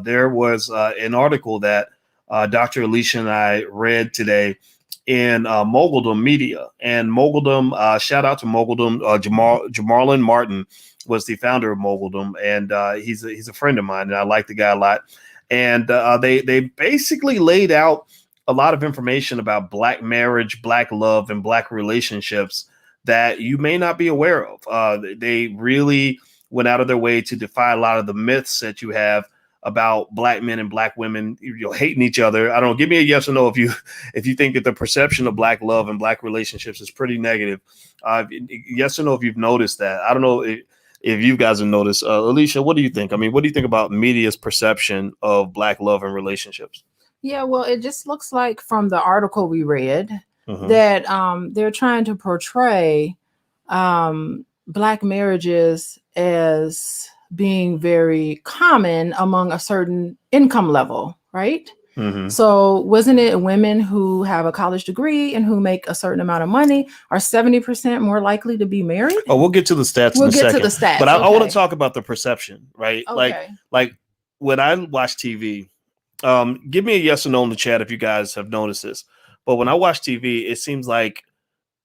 there was an article that Dr. Alicia and I read today in Moguldom Media. And Moguldom, shout out to Moguldom. Jamarlin Martin was the founder of Moguldom, and he's a friend of mine, and I like the guy a lot. And they basically laid out a lot of information about Black marriage, Black love, and Black relationships that you may not be aware of. They really went out of their way to defy a lot of the myths that you have about Black men and Black women, hating each other. I don't know. Give me a yes or no if you think that the perception of Black love and Black relationships is pretty negative. Yes or no if you've noticed that. I don't know if you guys have noticed. Alicia, what do you think? I mean, what do you think about media's perception of Black love and relationships? Yeah, well, it just looks like from the article we read that they're trying to portray Black marriages as being very common among a certain income level, right? So wasn't it women who have a college degree and who make a certain amount of money are 70% more likely to be married? Oh, we'll get to the stats in a second. We'll get to the stats. But I want to talk about the perception, right? Okay. Like when I watch TV, give me a yes or no in the chat if you guys have noticed this. But when I watch TV, it seems like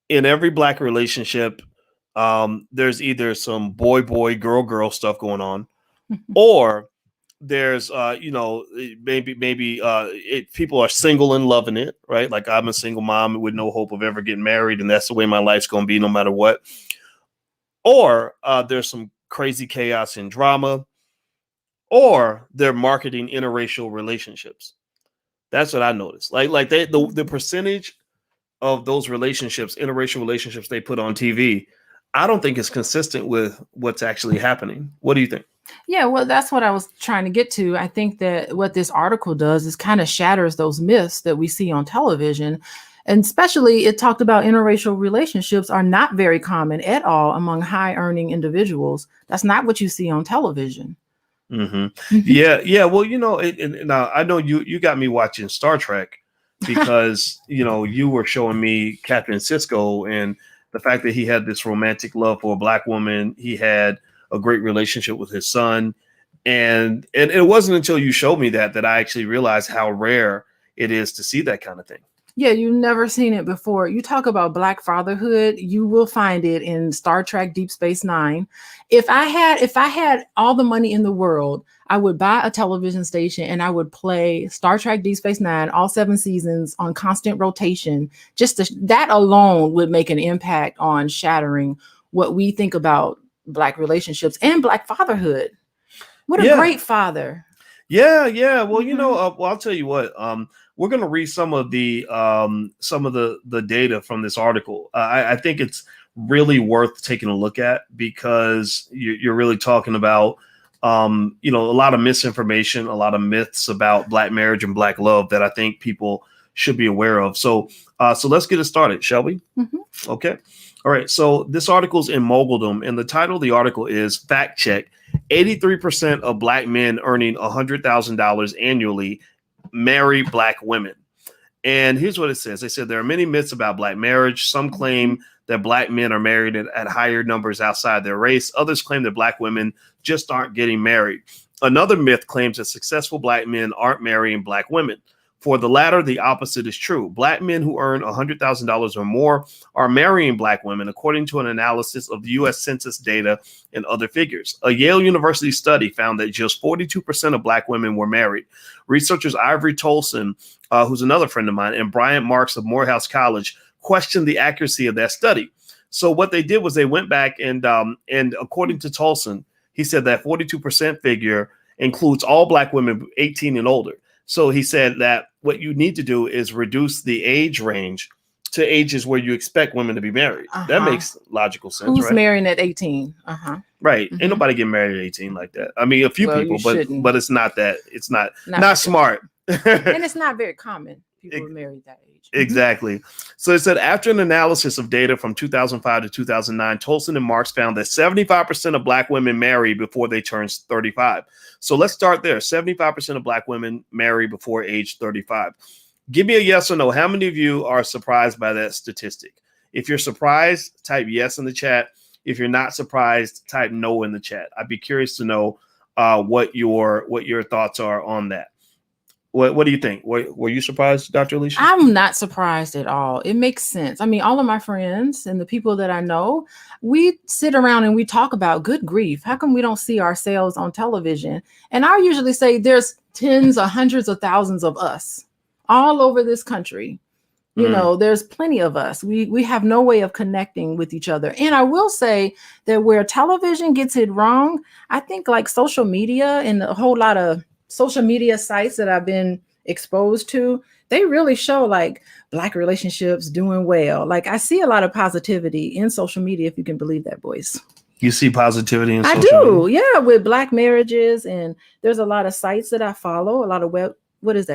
in every Black relationship, there's either some boy, girl stuff going on, or there's, maybe people are single and loving it, right? Like I'm a single mom with no hope of ever getting married, and that's the way my life's going to be no matter what. Or there's some crazy chaos and drama, or they're marketing interracial relationships. That's what I noticed. Like the percentage of those relationships, interracial relationships they put on TV, I don't think it's consistent with what's actually happening. What do you think? Yeah, well, that's what I was trying to get to. I think that what this article does is kind of shatters those myths that we see on television. And especially it talked about interracial relationships are not very common at all among high earning individuals. That's not what you see on television. Yeah. Well, now I know you got me watching Star Trek because, you were showing me Captain Sisko and the fact that he had this romantic love for a Black woman. He had a great relationship with his son. And it wasn't until you showed me that I actually realized how rare it is to see that kind of thing. Yeah, you've never seen it before. You talk about Black fatherhood, you will find it in Star Trek Deep Space Nine. If I had all the money in the world, I would buy a television station and I would play Star Trek Deep Space Nine, all 7 seasons on constant rotation. That alone would make an impact on shattering what we think about Black relationships and Black fatherhood. What a great father. Yeah. Well, I'll tell you what, we're going to read some of the data from this article. I think it's really worth taking a look at because you're really talking about, a lot of misinformation, a lot of myths about Black marriage and Black love that I think people should be aware of. So let's get it started, shall we? Okay. All right. So this article's in Moguldom, and the title of the article is Fact Check: 83% of Black men earning $100,000 annually marry Black women. And here's what it says. They said there are many myths about Black marriage. Some claim that Black men are married at higher numbers outside their race. Others claim that Black women just aren't getting married. Another myth claims that successful Black men aren't marrying Black women. For the latter, the opposite is true. Black men who earn $100,000 or more are marrying Black women, according to an analysis of the U.S. Census data and other figures. A Yale University study found that just 42% of Black women were married. Researchers Ivory Tolson, who's another friend of mine, and Bryant Marks of Morehouse College questioned the accuracy of that study. So what they did was they went back and according to Tolson, he said that 42% figure includes all Black women 18 and older. So he said that what you need to do is reduce the age range to ages where you expect women to be married. That makes logical sense. Who's right? marrying at 18? Right. Ain't nobody getting married at 18 like that. I mean, a few people, but it's not that. It's not smart. And it's not very common. People are married that age. Exactly. So it said after an analysis of data from 2005 to 2009, Tolson and Marks found that 75% of Black women marry before they turn 35. So let's start there. 75% of Black women marry before age 35. Give me a yes or no. How many of you are surprised by that statistic? If you're surprised, type yes in the chat. If you're not surprised, type no in the chat. I'd be curious to know what your thoughts are on that. What do you think? Were you surprised, Dr. Alicia? I'm not surprised at all. It makes sense. I mean, all of my friends and the people that I know, we sit around and we talk about, good grief, how come we don't see ourselves on television? And I usually say there's tens or hundreds of thousands of us all over this country. You know, there's plenty of us. We have no way of connecting with each other. And I will say that where television gets it wrong, I think like social media and a whole lot of social media sites that I've been exposed to, they really show like Black relationships doing well. Like I see a lot of positivity in social media, if you can believe that, Boyce. You see positivity in social media? I do, media? yeah, with Black marriages. And there's a lot of sites that I follow, a lot of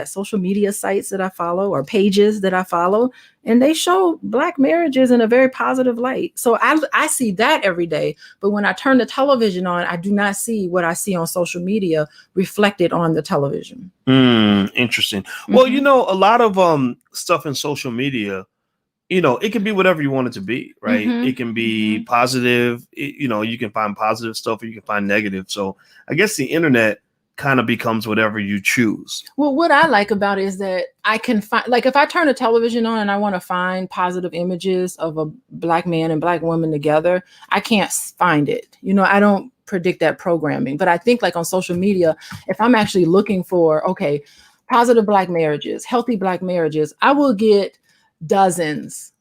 social media sites that I follow or pages that I follow, and they show Black marriages in a very positive light. So I see that every day. But when I turn the television on, I do not see what I see on social media reflected on the television. Interesting. Well, you know, a lot of stuff in social media, you know, it can be whatever you want it to be, right? It can be positive. You know, you can find positive stuff or you can find negative. So I guess the internet kind of becomes whatever you choose. Well, what I like about it is that I can find, like if I turn a television on and I want to find positive images of a Black man and Black woman together, I can't find it. You know, I don't predict that programming. But I think like on social media, if I'm actually looking for, okay, positive Black marriages, healthy Black marriages, I will get dozens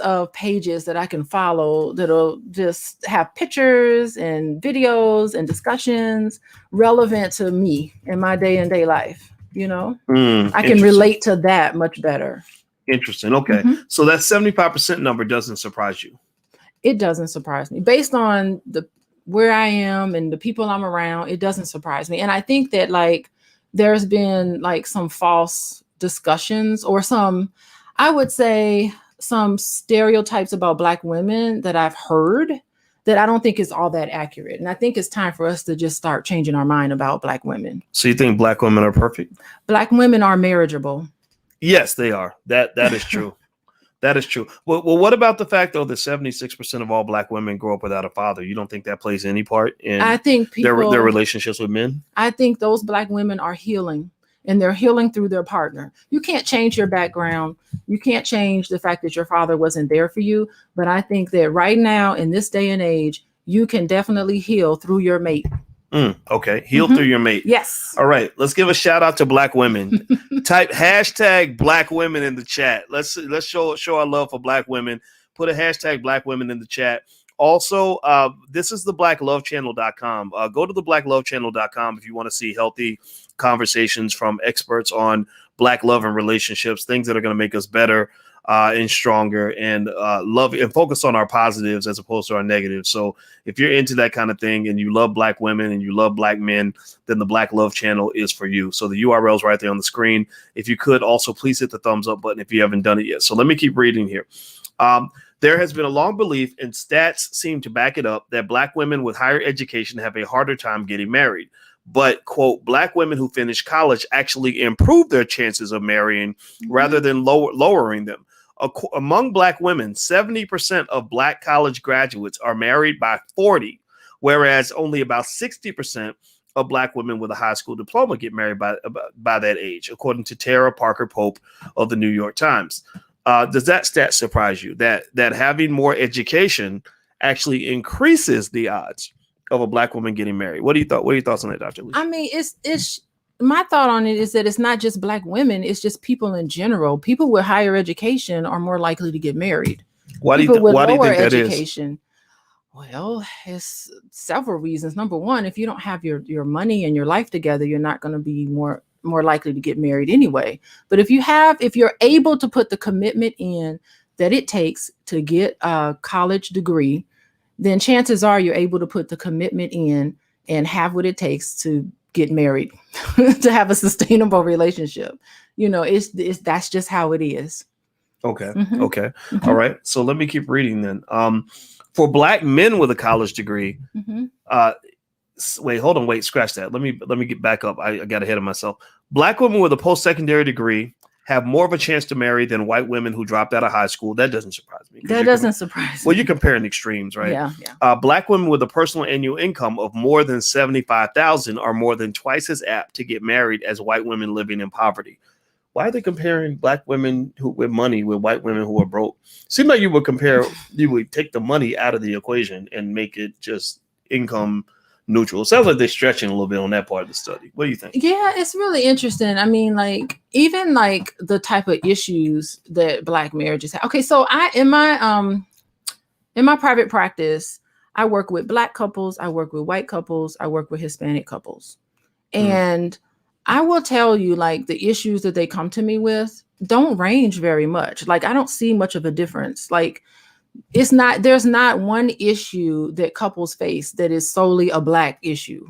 of pages that I can follow that'll just have pictures and videos and discussions relevant to me in my day-to-day life. You know, I can relate to that much better. Interesting. Okay. So that 75% number doesn't surprise you. It doesn't surprise me based on where I am and the people I'm around. It doesn't surprise me. And I think that like there's been like some false discussions or I would say some stereotypes about Black women that I've heard that I don't think is all that accurate. And I think it's time for us to just start changing our mind about Black women. So you think Black women are perfect? Black women are marriageable. Yes, they are. That is true. That is true. Well, what about the fact, though, that 76% of all Black women grow up without a father? You don't think that plays any part in their relationships with men? I think those Black women are healing. And they're healing through their partner. You can't change your background. You can't change the fact that your father wasn't there for you. But I think that right now, in this day and age, you can definitely heal through your mate. Okay. Heal through your mate. Yes. All right. Let's give a shout out to Black women. Type hashtag Black women in the chat. Let's show our love for Black women. Put a hashtag Black women in the chat. Also, this is the blacklovechannel.com. Go to the blacklovechannel.com if you want to see healthy conversations from experts on Black love and relationships, things that are going to make us better and stronger and love and focus on our positives as opposed to our negatives. So if you're into that kind of thing and you love Black women and you love Black men, then the Black Love channel is for you. So the URL is right there on the screen. If you could also please hit the thumbs up button if you haven't done it yet. So let me keep reading here. There has been a long belief, and stats seem to back it up, that Black women with higher education have a harder time getting married. But, quote, Black women who finish college actually improve their chances of marrying rather than lowering them. Among Black women, 70% of Black college graduates are married by 40, whereas only about 60% of Black women with a high school diploma get married by that age, according to Tara Parker Pope of the New York Times. Does that stat surprise you that having more education actually increases the odds of a Black woman getting married? What are your thoughts on that, Dr. Lee? I mean, it's my thought on it is that it's not just Black women, it's just people in general. People with higher education are more likely to get married. Why do you think that is? Well, it's several reasons. Number one, if you don't have your money and your life together, you're not going to be more likely to get married anyway. But if you're able to put the commitment in that it takes to get a college degree, then chances are you're able to put the commitment in and have what it takes to get married, to have a sustainable relationship. You know, that's just how it is. Okay. Okay. All right. So let me keep reading then. For Black men with a college degree, scratch that. Let me get back up. I got ahead of myself. Black women with a post-secondary degree have more of a chance to marry than white women who dropped out of high school. That doesn't surprise me. That doesn't surprise me. Well, you're comparing extremes, right? Yeah. Black women with a personal annual income of more than $75,000 are more than twice as apt to get married as white women living in poverty. Why are they comparing black women with money with white women who are broke? Seems like you would take the money out of the equation and make it just income neutral. It sounds like they're stretching a little bit on that part of the study. What do you think? Yeah, it's really interesting. I mean, like, even like the type of issues that black marriages have. Okay, so in my private practice, I work with black couples, I work with white couples, I work with Hispanic couples. And I will tell you, like, the issues that they come to me with don't range very much. Like, I don't see much of a difference. Like, there's not one issue that couples face that is solely a black issue.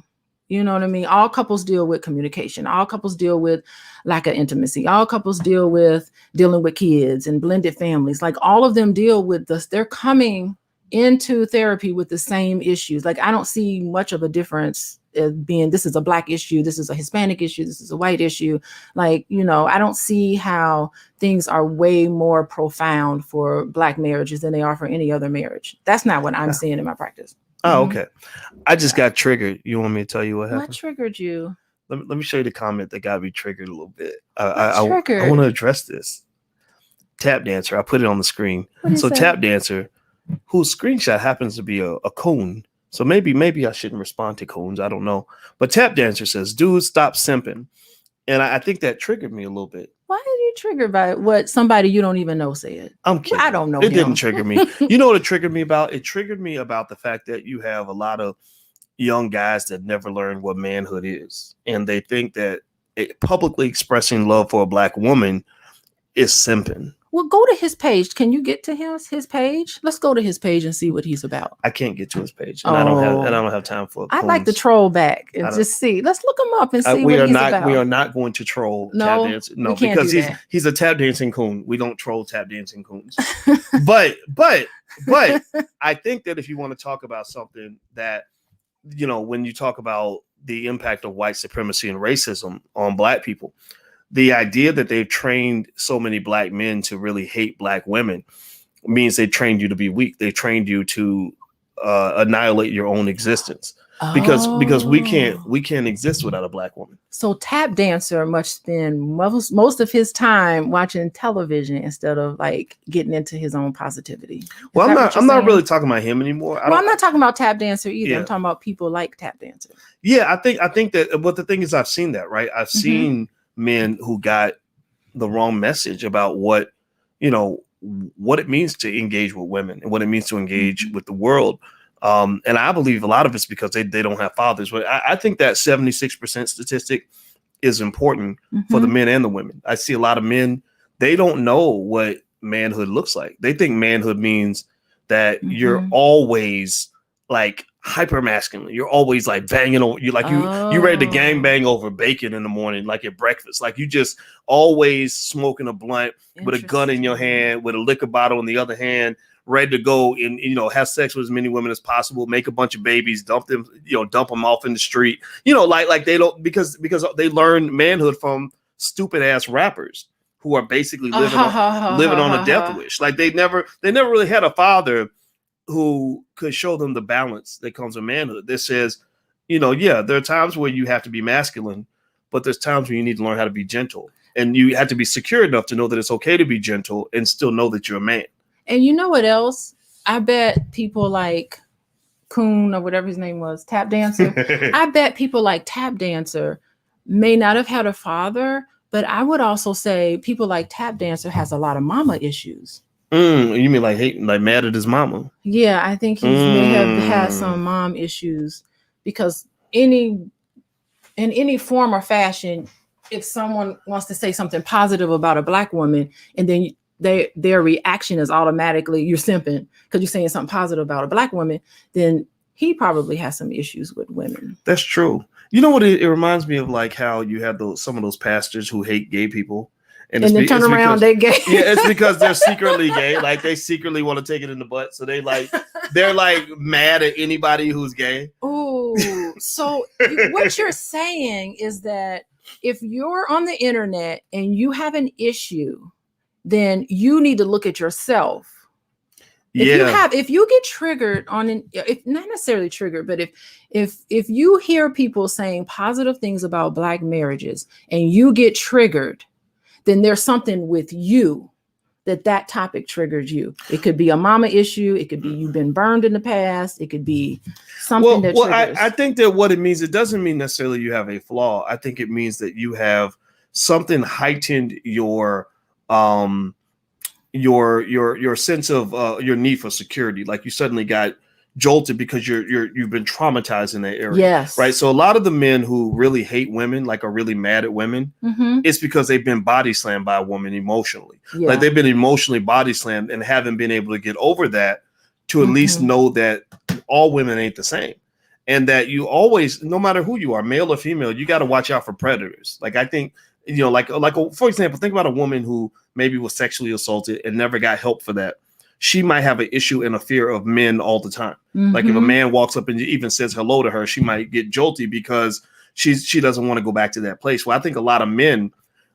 You know what I mean? All couples deal with communication. All couples deal with lack of intimacy. All couples deal with dealing with kids and blended families. Like, all of them deal with this. They're coming into therapy with the same issues. Like, I don't see much of a difference being this is a black issue, this is a Hispanic issue, this is a white issue. Like, I don't see how things are way more profound for black marriages than they are for any other marriage. That's not what I'm seeing in my practice. Oh, okay. I just got triggered. You want me to tell you what happened? What triggered you? Let me show you the comment that got me triggered a little bit. I want to address this. Tap dancer. I put it on the screen. So tap dancer, whose screenshot happens to be a coon. So maybe I shouldn't respond to coons. I don't know. But tap dancer says, dude, stop simping. And I think that triggered me a little bit. Why are you triggered by what somebody you don't even know said? I'm kidding. I don't know. It didn't trigger me. You know what it triggered me about? It triggered me about the fact that you have a lot of young guys that never learned what manhood is. And they think that publicly expressing love for a black woman is simping. Well, go to his page. Can you get to his page? Let's go to his page and see what he's about. I can't get to his page, and I don't have time for it. I'd like to troll back and just see. Let's look him up and see what he's about. We are not going to troll tap dancing. No, because he's a tap dancing coon. We don't troll tap dancing coons. but I think that if you want to talk about something that, when you talk about the impact of white supremacy and racism on black people, the idea that they've trained so many black men to really hate black women means they trained you to be weak. They trained you to annihilate your own existence because we can't exist without a black woman. So tap dancer must spend most of his time watching television instead of like getting into his own positivity. Well, I'm not really talking about him anymore. I'm not talking about tap dancer either. Yeah. I'm talking about people like tap dancer. Yeah, I think that. But the thing is, I've seen that, right? I've seen men who got the wrong message about what it means to engage with women and what it means to engage with the world. And I believe a lot of it's because they don't have fathers. But I think that 76% statistic is important for the men and the women. I see a lot of men, they don't know what manhood looks like. They think manhood means that you're always like hyper masculine. You're always like banging on you, like you ready to gang bang over bacon in the morning, like at breakfast. Like you just always smoking a blunt with a gun in your hand, with a liquor bottle in the other hand, ready to go and have sex with as many women as possible, make a bunch of babies, dump them off in the street. Like they don't because they learn manhood from stupid ass rappers who are basically living on a death wish. Like they never really had a father who could show them the balance that comes with manhood. That says, there are times where you have to be masculine, but there's times when you need to learn how to be gentle. And you have to be secure enough to know that it's okay to be gentle and still know that you're a man. And you know what else? I bet people like Coon or whatever his name was, Tap Dancer. I bet people like Tap Dancer may not have had a father, but I would also say people like Tap Dancer has a lot of mama issues. You mean like hating, like mad at his mama? Yeah, I think he may have had some mom issues because in any form or fashion, if someone wants to say something positive about a black woman and then their reaction is automatically you're simping because you're saying something positive about a black woman, then he probably has some issues with women. That's true. You know what? It reminds me of like how you have some of those pastors who hate gay people. And then turn around, they're gay. Yeah, it's because they're secretly gay. Like they secretly want to take it in the butt. So they're like mad at anybody who's gay. Oh, so what you're saying is that if you're on the internet and you have an issue, then you need to look at yourself. If you get triggered if not necessarily triggered, but if you hear people saying positive things about Black marriages and you get triggered, then there's something with you that topic triggered you. It could be a mama issue. It could be you've been burned in the past. It could be something that triggers. I think that what it means, it doesn't mean necessarily you have a flaw. I think it means that you have something heightened your sense of your need for security. Like you suddenly got jolted because you've been traumatized in that area. Yes. Right. So a lot of the men who really hate women, like are really mad at women, it's because they've been body slammed by a woman emotionally. Yeah. Like they've been emotionally body slammed and haven't been able to get over that to at least know that all women ain't the same. And that you always, no matter who you are, male or female, you got to watch out for predators. Like I think, like for example, think about a woman who maybe was sexually assaulted and never got help for that. She might have an issue and a fear of men all the time. Like if a man walks up and even says hello to her, she might get jolty because she doesn't want to go back to that place. Well, I think a lot of men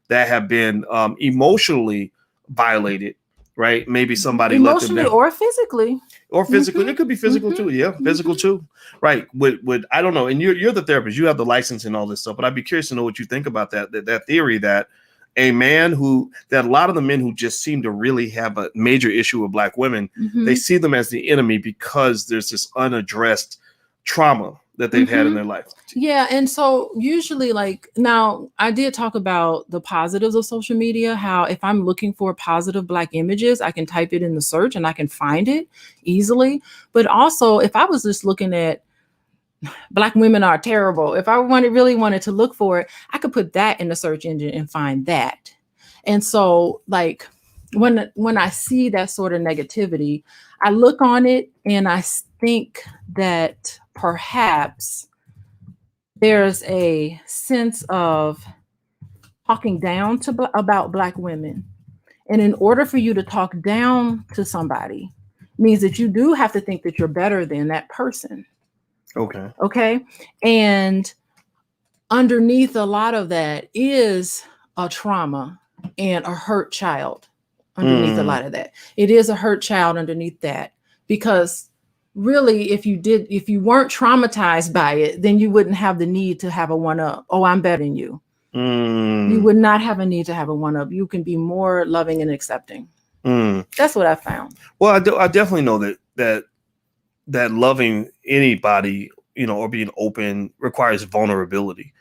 that have been emotionally violated, right? Maybe somebody emotionally or physically. It could be physical too. Yeah, physical too. Right. With I don't know. And you're the therapist. You have the license and all this stuff. But I'd be curious to know what you think about that theory that a man that a lot of the men who just seem to really have a major issue with Black women, they see them as the enemy because there's this unaddressed trauma that they've had in their life. Yeah. And so usually, like, now I did talk about the positives of social media, how if I'm looking for positive Black images, I can type it in the search and I can find it easily. But also if I was just looking at Black women are terrible, if I really wanted to look for it, I could put that in the search engine and find that. And so like when I see that sort of negativity, I look on it and I think that perhaps there's a sense of talking down about Black women. And in order for you to talk down to somebody means that you do have to think that you're better than that person. Okay. And underneath a lot of that is a trauma and a hurt child. Underneath a lot of that, it is a hurt child underneath that, because really, if you weren't traumatized by it, then you wouldn't have the need to have a one-up. Oh, I'm better than you. You would not have a need to have a one-up. You can be more loving and accepting. That's what I found. Well, I definitely know that loving anybody, or being open requires vulnerability.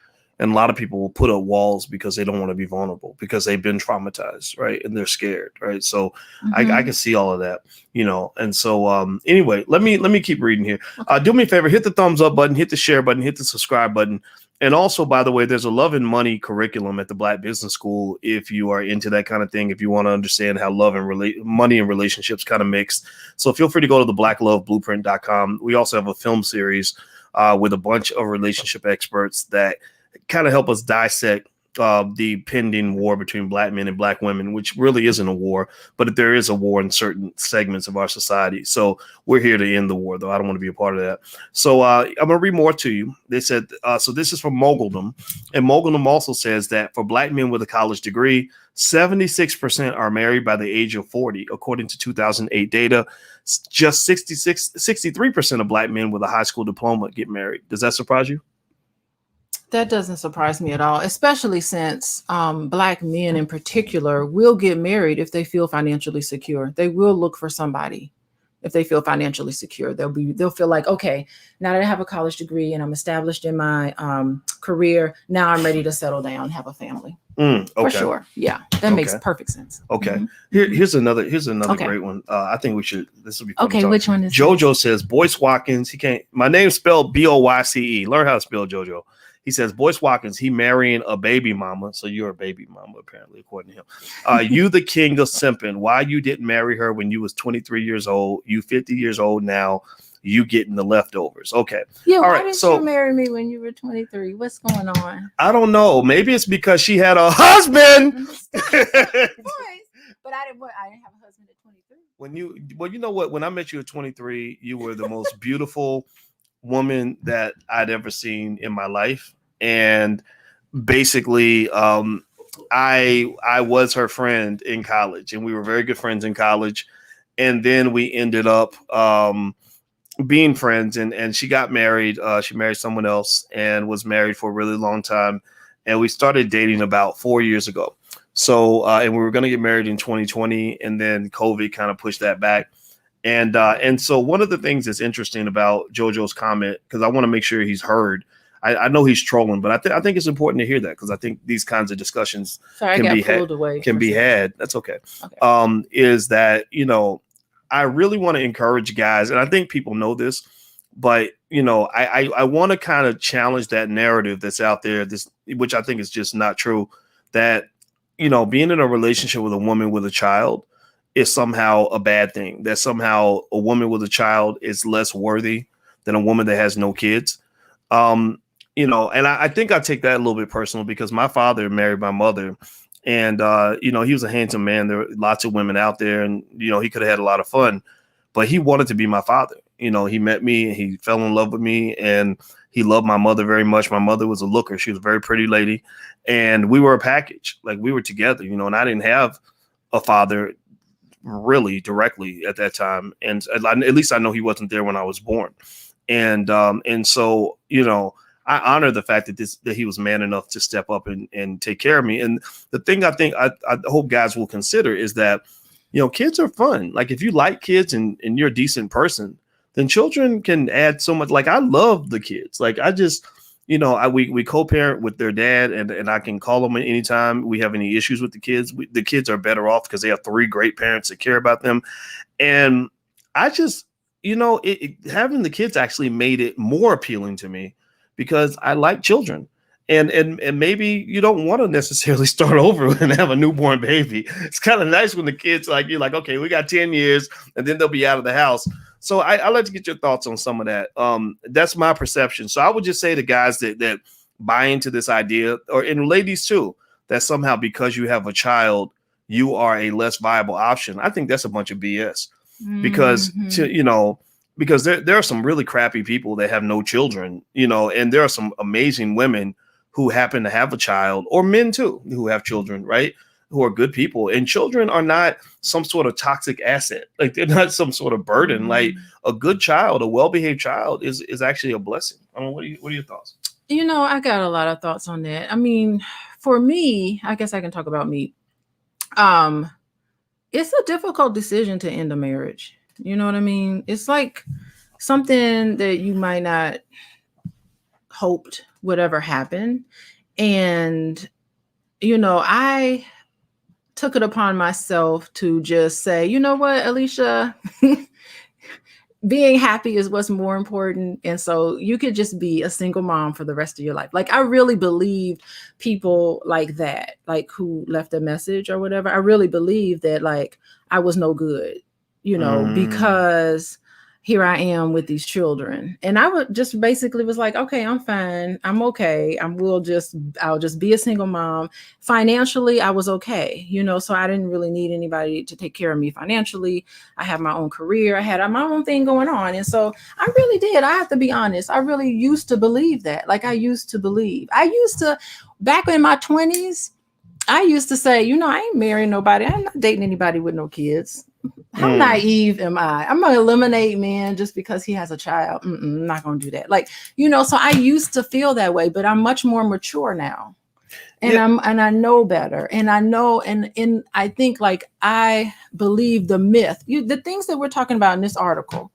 And a lot of people will put up walls because they don't want to be vulnerable because they've been traumatized, right? And they're scared, right? So I can see all of that, And so anyway, let me keep reading here. Do me a favor, hit the thumbs up button, hit the share button, hit the subscribe button. And also, by the way, there's a love and money curriculum at the Black Business School. If you are into that kind of thing, if you want to understand how love and money and relationships kind of mix. So feel free to go to the blackloveblueprint.com. We also have a film series with a bunch of relationship experts that kind of help us dissect the pending war between Black men and Black women, which really isn't a war, but there is a war in certain segments of our society. So we're here to end the war, though. I don't want to be a part of that. So I'm going to read more to you. They said, so this is from Moguldom. And Moguldom also says that for Black men with a college degree, 76% are married by the age of 40, according to 2008 data. Just 63% of Black men with a high school diploma get married. Does that surprise you? That doesn't surprise me at all, especially since Black men in particular will get married if they feel financially secure. They will look for somebody if they feel financially secure. They'll feel like, okay, now that I have a college degree and I'm established in my career, now I'm ready to settle down and have a family. Okay. For sure. Yeah, that makes perfect sense. Okay. Here's another great one. I think this will be fun. Okay, which one is Jojo this? Says Boyce Watkins. My name's spelled Boyce. Learn how to spell Jojo. He says, Boyce Watkins, he marrying a baby mama. So you're a baby mama, apparently, according to him. You the king of simping. Why you didn't marry her when you was 23 years old? You 50 years old now. You getting the leftovers. Okay. Yeah, why didn't you marry me when you were 23? What's going on? I don't know. Maybe it's because she had a husband. But I didn't have a husband at 23. You know what? When I met you at 23, you were the most beautiful woman that I'd ever seen in my life. And basically, I was her friend in college, and we were very good friends in college. And then we ended up being friends, and she got married. She married someone else and was married for a really long time. And we started dating about 4 years ago. So, and we were going to get married in 2020, and then COVID kind of pushed that back. And so one of the things that's interesting about JoJo's comment, because I want to make sure he's heard. I know he's trolling, but I think it's important to hear that, because I think these kinds of discussions can be had. That's okay. Is that, I really want to encourage guys, and I think people know this, but I want to kind of challenge that narrative that's out there, which I think is just not true, that being in a relationship with a woman with a child is somehow a bad thing, that somehow a woman with a child is less worthy than a woman that has no kids. And I think I take that a little bit personal, because my father married my mother, and he was a handsome man. There were lots of women out there, and he could have had a lot of fun, but he wanted to be my father. He met me and he fell in love with me, and he loved my mother very much. My mother was a looker. She was a very pretty lady, and we were a package. Like, we were together, and I didn't have a father really directly at that time. And at least I know he wasn't there when I was born. And so, I honor the fact that he was man enough to step up and take care of me. And the thing I think I hope guys will consider is that, kids are fun. Like, if you like kids and you're a decent person, then children can add so much. Like, I love the kids. Like, I just, we co-parent with their dad, and I can call them anytime we have any issues with the kids. The kids are better off because they have 3 great parents that care about them. And I just, having the kids actually made it more appealing to me, because I like children. And maybe you don't want to necessarily start over and have a newborn baby. It's kind of nice when the kids, like, you're like, okay, we got 10 years and then they'll be out of the house. So I'd like to get your thoughts on some of that. That's my perception. So I would just say to guys that buy into this idea, and ladies too, that somehow because you have a child, you are a less viable option. I think that's a bunch of BS, because because there are some really crappy people that have no children, and there are some amazing women who happen to have a child, or men too, who have children, right? Who are good people. And children are not some sort of toxic asset. Like, they're not some sort of burden. Like, a good child, a well-behaved child is actually a blessing. I mean, what are your thoughts? I got a lot of thoughts on that. I mean, for me, I guess I can talk about me. It's a difficult decision to end a marriage. You know what I mean? It's like something that you might not hoped would ever happen. And, I took it upon myself to just say, you know what, Alicia, being happy is what's more important. And so you could just be a single mom for the rest of your life. Like, I really believed people like that, like, who left a message or whatever. I really believed that, like, I was no good, because here I am with these children. And I would just basically was like, okay, I'm fine. I'm okay. I'll just be a single mom. Financially, I was okay, so I didn't really need anybody to take care of me financially. I have my own career. I had my own thing going on. And so I really did. I have to be honest. I really used to believe that. Like, I used to, back in my 20s, I used to say, I ain't marrying nobody. I'm not dating anybody with no kids. How naive am I? I'm going to eliminate men just because he has a child. I'm not going to do that. Like, so I used to feel that way, but I'm much more mature now. And I know better. And I know, and I think, like, I believe the myth, the things that we're talking about in this article,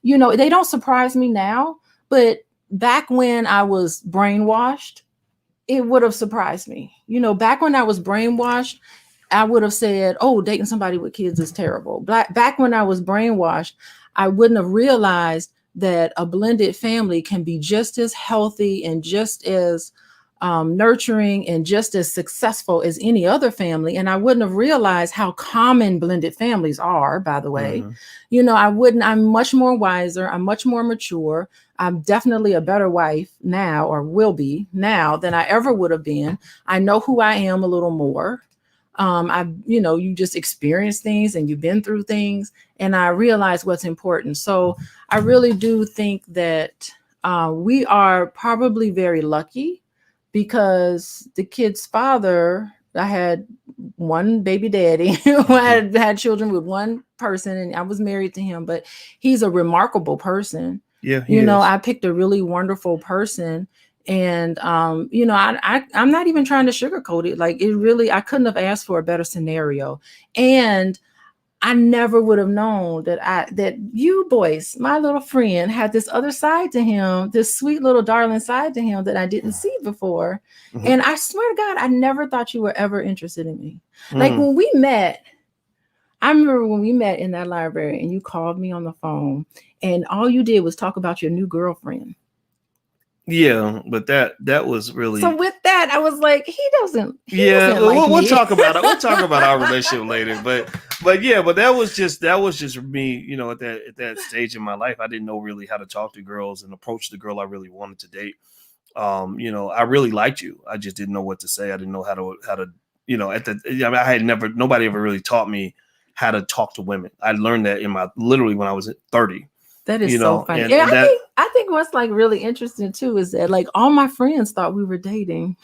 they don't surprise me now, but back when I was brainwashed, it would have surprised me. Back when I was brainwashed, I would have said, oh, dating somebody with kids is terrible. Back when I was brainwashed, I wouldn't have realized that a blended family can be just as healthy and just as nurturing and just as successful as any other family. And I wouldn't have realized how common blended families are, by the way. I'm much more wiser. I'm much more mature. I'm definitely a better wife now, or will be now, than I ever would have been. I know who I am a little more. You just experience things and you've been through things, and I realize what's important. So I really do think that we are probably very lucky because the kid's father, I had one baby daddy who had children with one person, and I was married to him, but he's a remarkable person. Yeah, you know, I picked a really wonderful person. And you know, I'm not even trying to sugarcoat it. Like, it really, I couldn't have asked for a better scenario. And I never would have known that you, Boyce, my little friend, had this other side to him, this sweet little darling side to him that I didn't see before. Mm-hmm. And I swear to God, I never thought you were ever interested in me. Mm-hmm. Like, when we met, I remember when we met in that library and you called me on the phone and all you did was talk about your new girlfriend. Yeah, but that was really. So with that, I was like, he doesn't we'll me. talk about it. We'll talk about our relationship later. But that was just me. You know, at that stage in my life, I didn't know really how to talk to girls and approach the girl I really wanted to date. You know, I really liked you. I just didn't know what to say. I didn't know how to. You know, I had nobody ever really taught me how to talk to women. I learned that literally when I was 30. That is so funny. Yeah, I think what's like really interesting too is that like all my friends thought we were dating,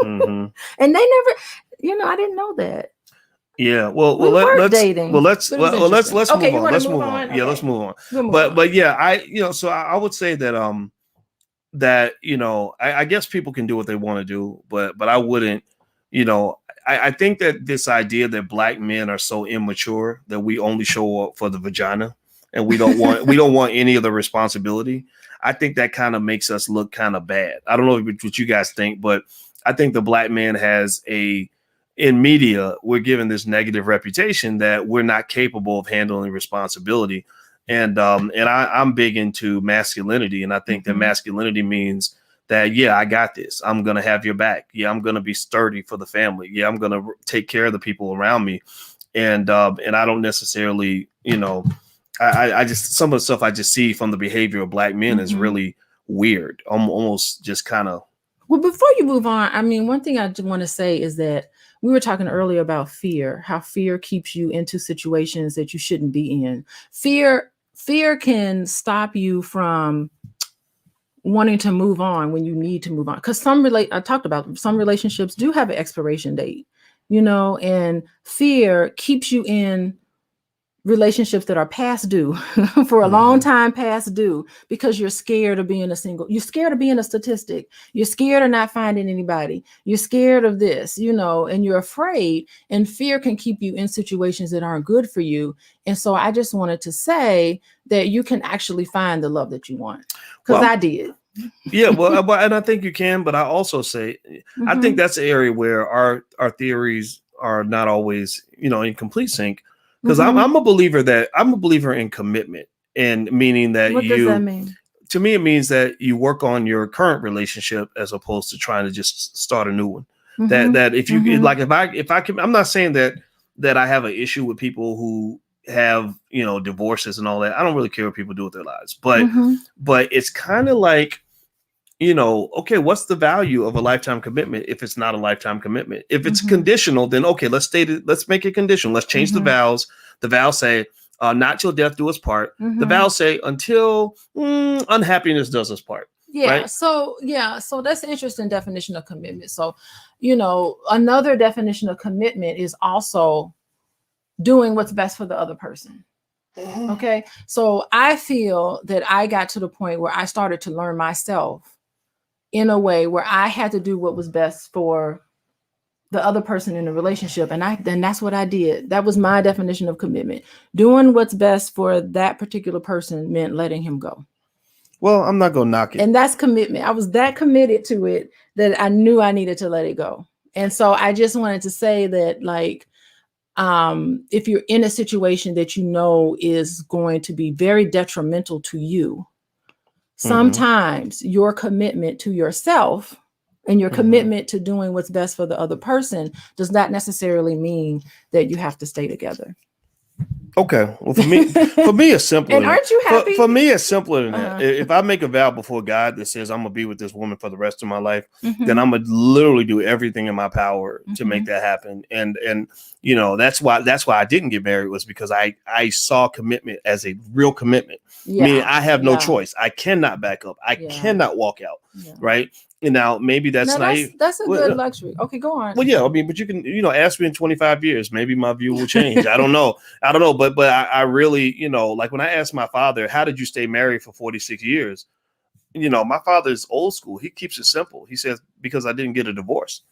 mm-hmm. and they never, you know, I didn't know that. Yeah, well, let's dating. Well, let's move on. Let's move on. Okay. Yeah, let's move on. But yeah, so I would say that that, you know, I guess people can do what they want to do, but I wouldn't, you know. I think that this idea that Black men are so immature that we only show up for the vagina and we don't want any of the responsibility. I think that kind of makes us look kind of bad. I don't know what you guys think, but I think the Black man has in media, we're given this negative reputation that we're not capable of handling responsibility. And I'm big into masculinity. And I think that masculinity means that, yeah, I got this. I'm going to have your back. Yeah, I'm going to be sturdy for the family. Yeah, I'm going to take care of the people around me. And I don't necessarily, you know, I just, some of the stuff I just see from the behavior of Black men is really weird. Almost just kind of. Well, before you move on, I mean, one thing I want to say is that we were talking earlier about fear, how fear keeps you into situations that you shouldn't be in. Fear can stop you from wanting to move on when you need to move on. Because I talked about some relationships do have an expiration date, you know, and fear keeps you in relationships that are past due for a long time past due because you're scared of being you're scared of being a statistic. You're scared of not finding anybody. You're scared of this, you know, and you're afraid, and fear can keep you in situations that aren't good for you. And so I just wanted to say that you can actually find the love that you want, because I did. Yeah, well, and I think you can, but I also say, I think that's an area where our theories are not always, you know, in complete sync. Because I'm a believer in commitment, and meaning that what does that mean? To me, it means that you work on your current relationship as opposed to trying to just start a new one. That if you like, if I can, I'm not saying that I have an issue with people who have, you know, divorces and all that. I don't really care what people do with their lives, but it's kind of like, you know, okay, what's the value of a lifetime commitment if it's not a lifetime commitment? If it's conditional, then okay, let's make it conditional. Let's change the vows. The vows say, not till death do us part. The vows say until unhappiness does us part. Yeah. Right? So that's an interesting definition of commitment. So, you know, another definition of commitment is also doing what's best for the other person. Okay. So I feel that I got to the point where I started to learn myself in a way where I had to do what was best for the other person in the relationship. And that's what I did. That was my definition of commitment. Doing what's best for that particular person meant letting him go. Well, I'm not going to knock it. And that's commitment. I was that committed to it that I knew I needed to let it go. And so I just wanted to say that, like, if you're in a situation that you know is going to be very detrimental to you, sometimes your commitment to yourself and your commitment to doing what's best for the other person does not necessarily mean that you have to stay together. Okay. Well, for me, it's simpler. And aren't you happy? For me, it's simpler than that. If I make a vow before God that says I'm gonna be with this woman for the rest of my life, then I'm gonna literally do everything in my power to make that happen. And you know, that's why I didn't get married, was because I saw commitment as a real commitment. Meaning I have no choice. I cannot back up. I cannot walk out. Right. And now maybe that's now naive. that's a good luxury. Okay, go on. Well, yeah, I mean, but you can, ask me in 25 years, maybe my view will change. I don't know. But I really, like when I asked my father, how did you stay married for 46 years? My father is old school. He keeps it simple. He says, because I didn't get a divorce.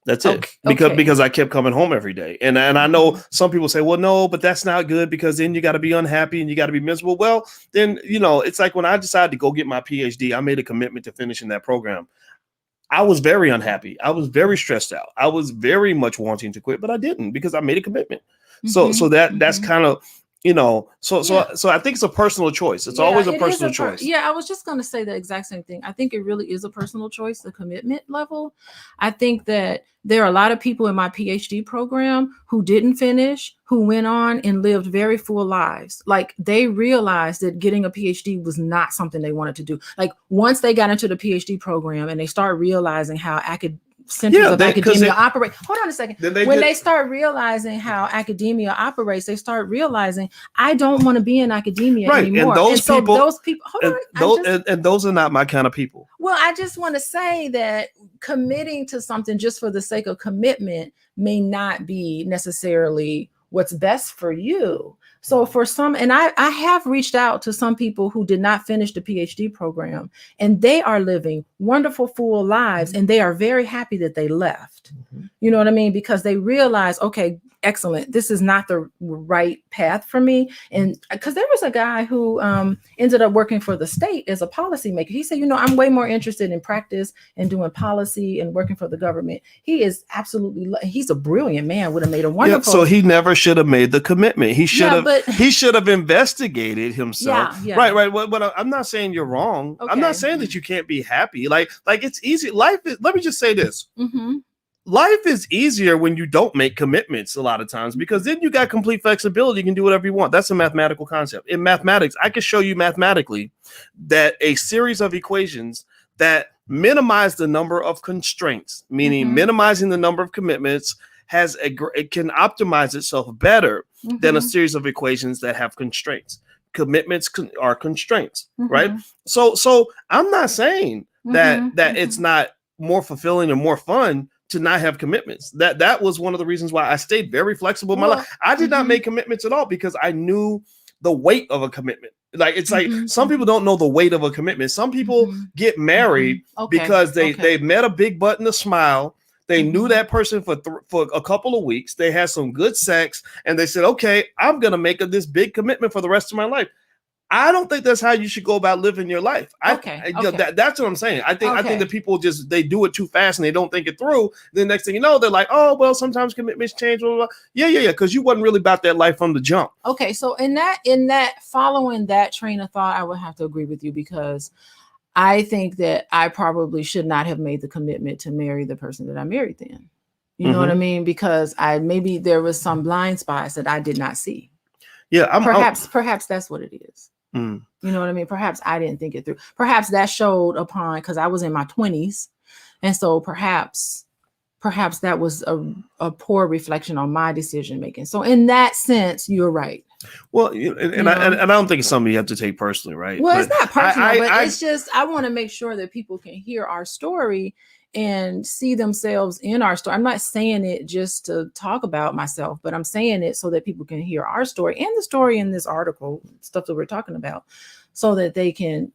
That's it. Because I kept coming home every day. And I know some people say, well, no, but that's not good because then you got to be unhappy and you got to be miserable. Well, then, it's like when I decided to go get my PhD, I made a commitment to finishing that program. I was very unhappy. I was very stressed out. I was very much wanting to quit, but I didn't because I made a commitment. So that's kind of, so I think it's a personal choice. It's always a personal choice. I was just going to say the exact same thing. I think it really is a personal choice, the commitment level. I think that there are a lot of people in my PhD program who didn't finish, who went on and lived very full lives. Like they realized that getting a PhD was not something they wanted to do. Like once they got into the PhD program and they start realizing how centers of academia operate. Hold on a second. They start realizing how academia operates, they start realizing I don't want to be in academia anymore. And those people, hold on. And those are not my kind of people. Well, I just want to say that committing to something just for the sake of commitment may not be necessarily what's best for you. So for some, and I have reached out to some people who did not finish the PhD program, and they are living wonderful, full lives, and they are very happy that they left. You know what I mean? Because they realize, okay, excellent, this is not the right path for me. And because there was a guy who ended up working for the state as a policymaker. He said, I'm way more interested in practice and doing policy and working for the government. He is he's a brilliant man, would have made a wonderful. So he never should have made the commitment. He should have investigated himself. Right. But I'm not saying you're wrong. Okay. I'm not saying that you can't be happy. Like it's easy. Let me just say this. Life is easier when you don't make commitments a lot of times, because then you got complete flexibility. You can do whatever you want. That's a mathematical concept. In mathematics, I can show you mathematically that a series of equations that minimize the number of constraints, meaning minimizing the number of commitments, it can optimize itself better than a series of equations that have constraints. Commitments are constraints, right? So I'm not saying that it's not more fulfilling and more fun to not have commitments. That was one of the reasons why I stayed very flexible in my life. I did not make commitments at all because I knew the weight of a commitment. Like it's like some people don't know the weight of a commitment. Some people get married because they met a big butt and a smile. They knew that person for a couple of weeks. They had some good sex, and they said, "Okay, I'm gonna make this big commitment for the rest of my life." I don't think that's how you should go about living your life. That's what I'm saying. I think that people they do it too fast and they don't think it through. Then next thing you know, they're like, oh, well, sometimes commitments change. Blah, blah, blah. Yeah. Because you wasn't really about that life from the jump. Okay. So in that following that train of thought, I would have to agree with you, because I think that I probably should not have made the commitment to marry the person that I married then. You know what I mean? Because maybe there was some blind spots that I did not see. Yeah. Perhaps that's what it is. You know what I mean? Perhaps I didn't think it through. Perhaps that showed upon, because I was in my 20s. And so perhaps that was a poor reflection on my decision making. So in that sense, you're right. Well, and I don't think it's something you have to take personally, right? Well, it's not personal, but it's just, I want to make sure that people can hear our story and see themselves in our story. I'm not saying it just to talk about myself, but I'm saying it so that people can hear our story and the story in this article, stuff that we're talking about, so that they can,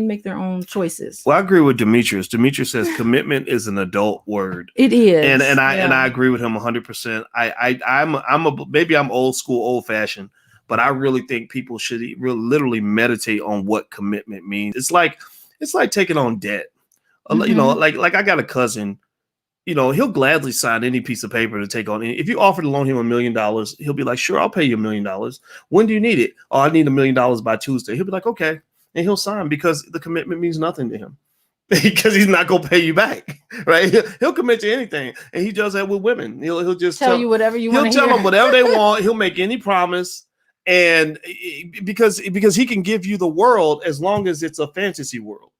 make their own choices. Well, I agree with Demetrius. Demetrius says commitment is an adult word. It is. And I agree with him 100%. Maybe I'm old school, old fashioned, but I really think people should literally meditate on what commitment means. It's like taking on debt. Like I got a cousin, he'll gladly sign any piece of paper to take on. If you offer to loan him $1 million, he'll be like, sure, I'll pay you $1 million. When do you need it? Oh, I need $1 million by Tuesday. He'll be like, okay. And he'll sign because the commitment means nothing to him because he's not going to pay you back. Right. He'll commit to anything. And he does that with women. He'll just tell you whatever you want. He'll tell them whatever they want. He'll make any promise. And because he can give you the world as long as it's a fantasy world.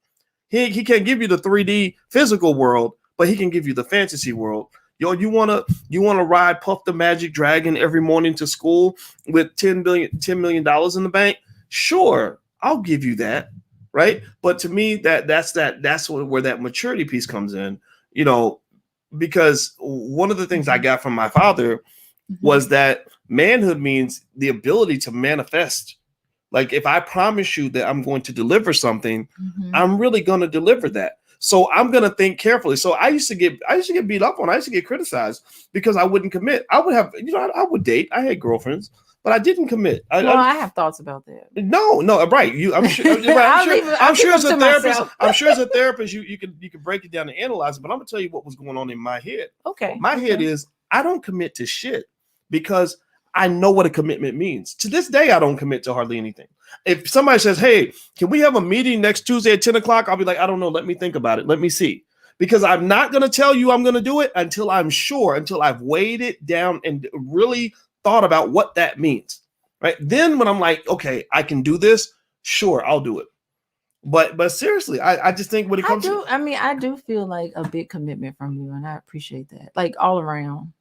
He can't give you the 3D physical world, but he can give you the fantasy world. You wanna ride Puff the Magic Dragon every morning to school with $10 million in the bank? Sure, I'll give you that. right? But to me, that's where that maturity piece comes in, you know, because one of the things I got from my father was that manhood means the ability to manifest. Like if I promise you that I'm going to deliver something, I'm really going to deliver that. So I'm going to think carefully. So I used to get beat up on. I used to get criticized because I wouldn't commit. I would have, I would date. I had girlfriends, but I didn't commit. I have thoughts about that. No, right. I'm sure. I'm sure as a therapist. I'm sure as a therapist, you can break it down and analyze it. But I'm gonna tell you what was going on in my head. Okay. My head is I don't commit to shit because I know what a commitment means. To this day, I don't commit to hardly anything. If somebody says, "Hey, can we have a meeting next Tuesday at 10 o'clock?" I'll be like, "I don't know. Let me think about it. Let me see." Because I'm not going to tell you I'm going to do it until I'm sure, until I've weighed it down and really thought about what that means. Right. Then when I'm like, okay, I can do this. Sure, I'll do it. But seriously, I just think when it comes to, I do feel like a big commitment from you, and I appreciate that. Like all around.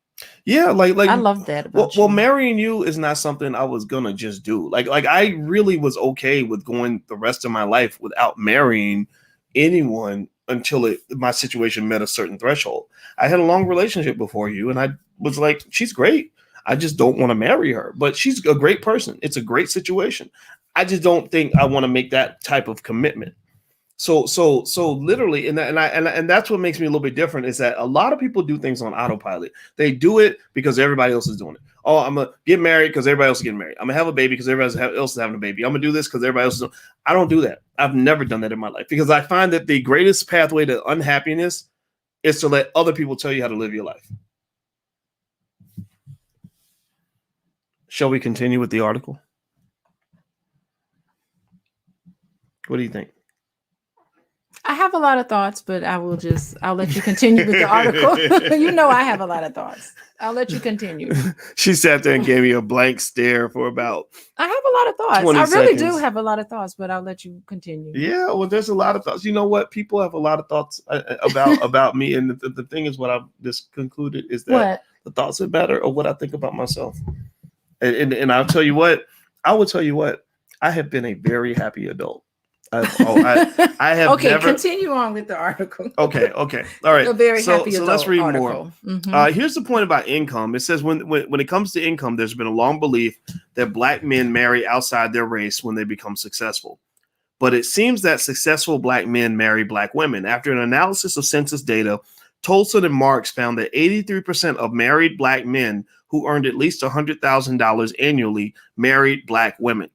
Yeah, like I love that about you. Well, marrying you is not something I was gonna just do. Like I really was okay with going the rest of my life without marrying anyone until my situation met a certain threshold. I had a long relationship before you, and I was like, she's great. I just don't want to marry her, but she's a great person. It's a great situation. I just don't think I want to make that type of commitment. So literally, and that's what makes me a little bit different is that a lot of people do things on autopilot. They do it because everybody else is doing it. Oh, I'm gonna get married because everybody else is getting married. I'm gonna have a baby because everybody else is having a baby. I'm gonna do this because everybody else is doing. I don't do that. I've never done that in my life because I find that the greatest pathway to unhappiness is to let other people tell you how to live your life. Shall we continue with the article? What do you think? I have a lot of thoughts, but I'll let you continue with the article. You know, I have a lot of thoughts. I'll let you continue. She sat there and gave me a blank stare for about. I have a lot of thoughts. I really do have a lot of thoughts, but I'll let you continue. Yeah, well, there's a lot of thoughts. You know what? People have a lot of thoughts about me, and the thing is, what I've just concluded is that the thoughts that matter are what I think about myself. And I'll tell you what. I will tell you what. I have been a very happy adult. I have okay, never... continue on with the article. Okay. All right. A very happy so let's read article. More. Here's the point about income. It says when it comes to income, there's been a long belief that Black men marry outside their race when they become successful. But it seems that successful Black men marry Black women. After an analysis of census data, Tolson and Marks found that 83% of married Black men who earned at least $100,000 annually married Black women.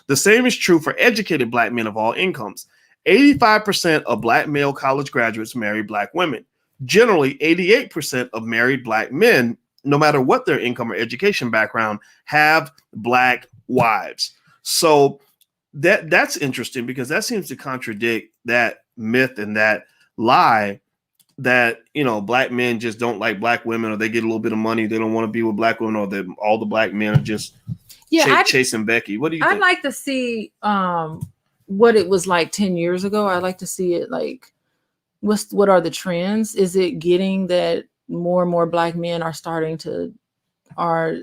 The same is true for educated Black men of all incomes. 85% of Black male college graduates marry Black women. Generally, 88% of married Black men, no matter what their income or education background, have Black wives. So that's interesting because that seems to contradict that myth and that lie that, Black men just don't like Black women, or they get a little bit of money, they don't want to be with Black women, or that all the Black men are just chasing Becky. What do you think? I'd like to see what it was like 10 years ago. I'd like to see it like what are the trends? Is it getting that more and more Black men are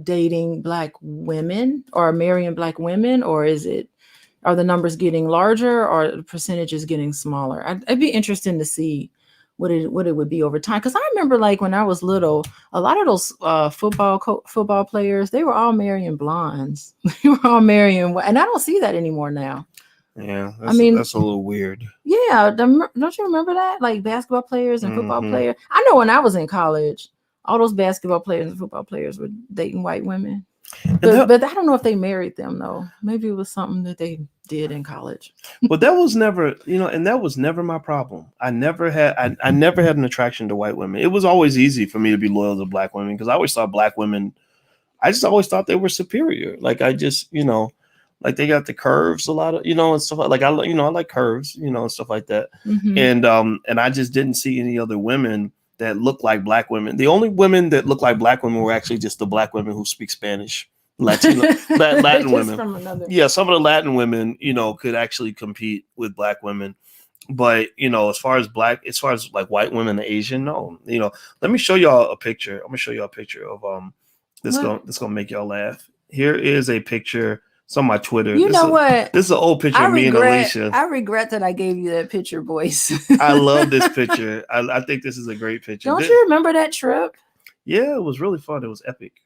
dating Black women or marrying Black women, or are the numbers getting larger or the percentages getting smaller? I'd be interested to see what it would be over time. Because I remember like when I was little, a lot of those football players, they were all marrying blondes. They were all marrying, and I don't see that anymore now. Yeah, that's a little weird. Yeah, don't you remember that? Like basketball players and football players. I know when I was in college, all those basketball players and football players were dating white women. But I don't know if they married them though. Maybe it was something that they did in college. But that was never, and that was never my problem. I never had an attraction to white women. It was always easy for me to be loyal to Black women because I always thought Black women, I just always thought they were superior. Like I just, like they got the curves a lot of, and stuff like I like curves, and stuff like that. And I just didn't see any other women that look like Black women. The only women that look like Black women were actually just the Black women who speak Spanish, Latin women. Yeah, some of the Latin women, could actually compete with Black women. But, as far as like white women and Asian, no. Let me show y'all a picture. I'm gonna show y'all a picture of this gonna make y'all laugh. Here is a picture. It's on my Twitter. You know what? This is an old picture of me and Alicia. I regret that I gave you that picture, Boyce. I love this picture. I think this is a great picture. Don't you remember that trip? Yeah, it was really fun. It was epic.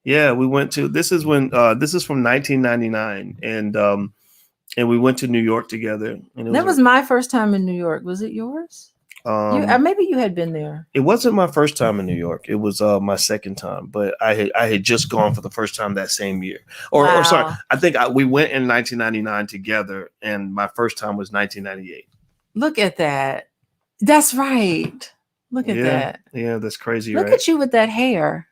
Yeah, we went to. This is from 1999, and we went to New York together. And that was my first time in New York. Was it yours? Maybe you had been there. It wasn't my first time in New York. It was my second time, but I had just gone for the first time that same year. Or sorry, I think we went in 1999 together, and my first time was 1998. Look at that. That's right. Look at that. Yeah, that's crazy. Look at you with that hair.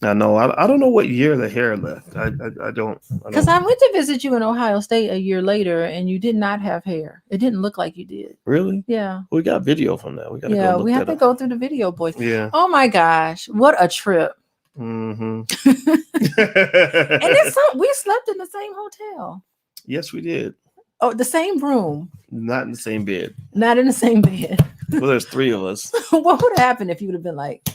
I know. I don't know what year the hair left. I don't. Because I went to visit you in Ohio State a year later, and you did not have hair. It didn't look like you did. Really? Yeah. We got video from that. We got. Yeah, we have to go through the video, Boyce. Yeah. Oh my gosh, what a trip! Mm-hmm. And then we slept in the same hotel. Yes, we did. Oh, the same room. Not in the same bed. Not in the same bed. Well, there's three of us. What would have happened if you would have been like,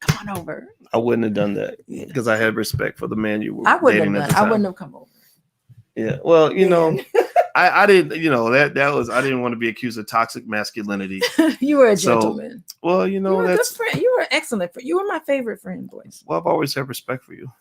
come on over? I wouldn't have done that because I had respect for the man you were dating at the time. time. I wouldn't have come over. Yeah. Well, you know, I didn't, you know, that was, I didn't want to be accused of toxic masculinity. You were a gentleman. Well, you know, you were a good friend. You were an excellent friend. You were my favorite friend, Boyce. Well, I've always had respect for you.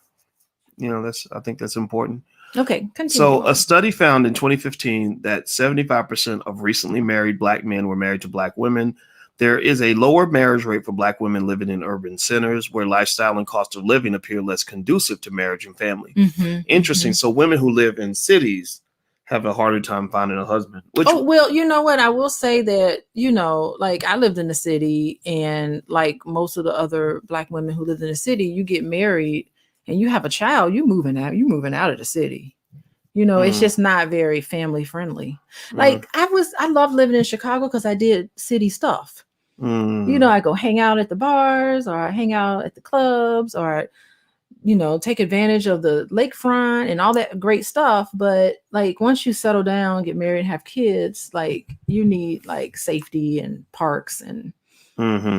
You know, I think that's important. Okay, continue. So a study found in 2015 that 75% of recently married Black men were married to Black women. There is a lower marriage rate for Black women living in urban centers where lifestyle and cost of living appear less conducive to marriage and family. Mm-hmm, Interesting. Mm-hmm. So women who live in cities have a harder time finding a husband. Well, you know what? I will say that, you know, like I lived in the city, and like most of the other Black women who live in the city, you get married and you have a child, you're moving out of the city. You know, it's just not very family friendly. Like I love living in Chicago because I did city stuff. You know, I go hang out at the bars, or I hang out at the clubs, or, you know, take advantage of the lakefront and all that great stuff. But like once you settle down, get married, and have kids, like you need like safety and parks, and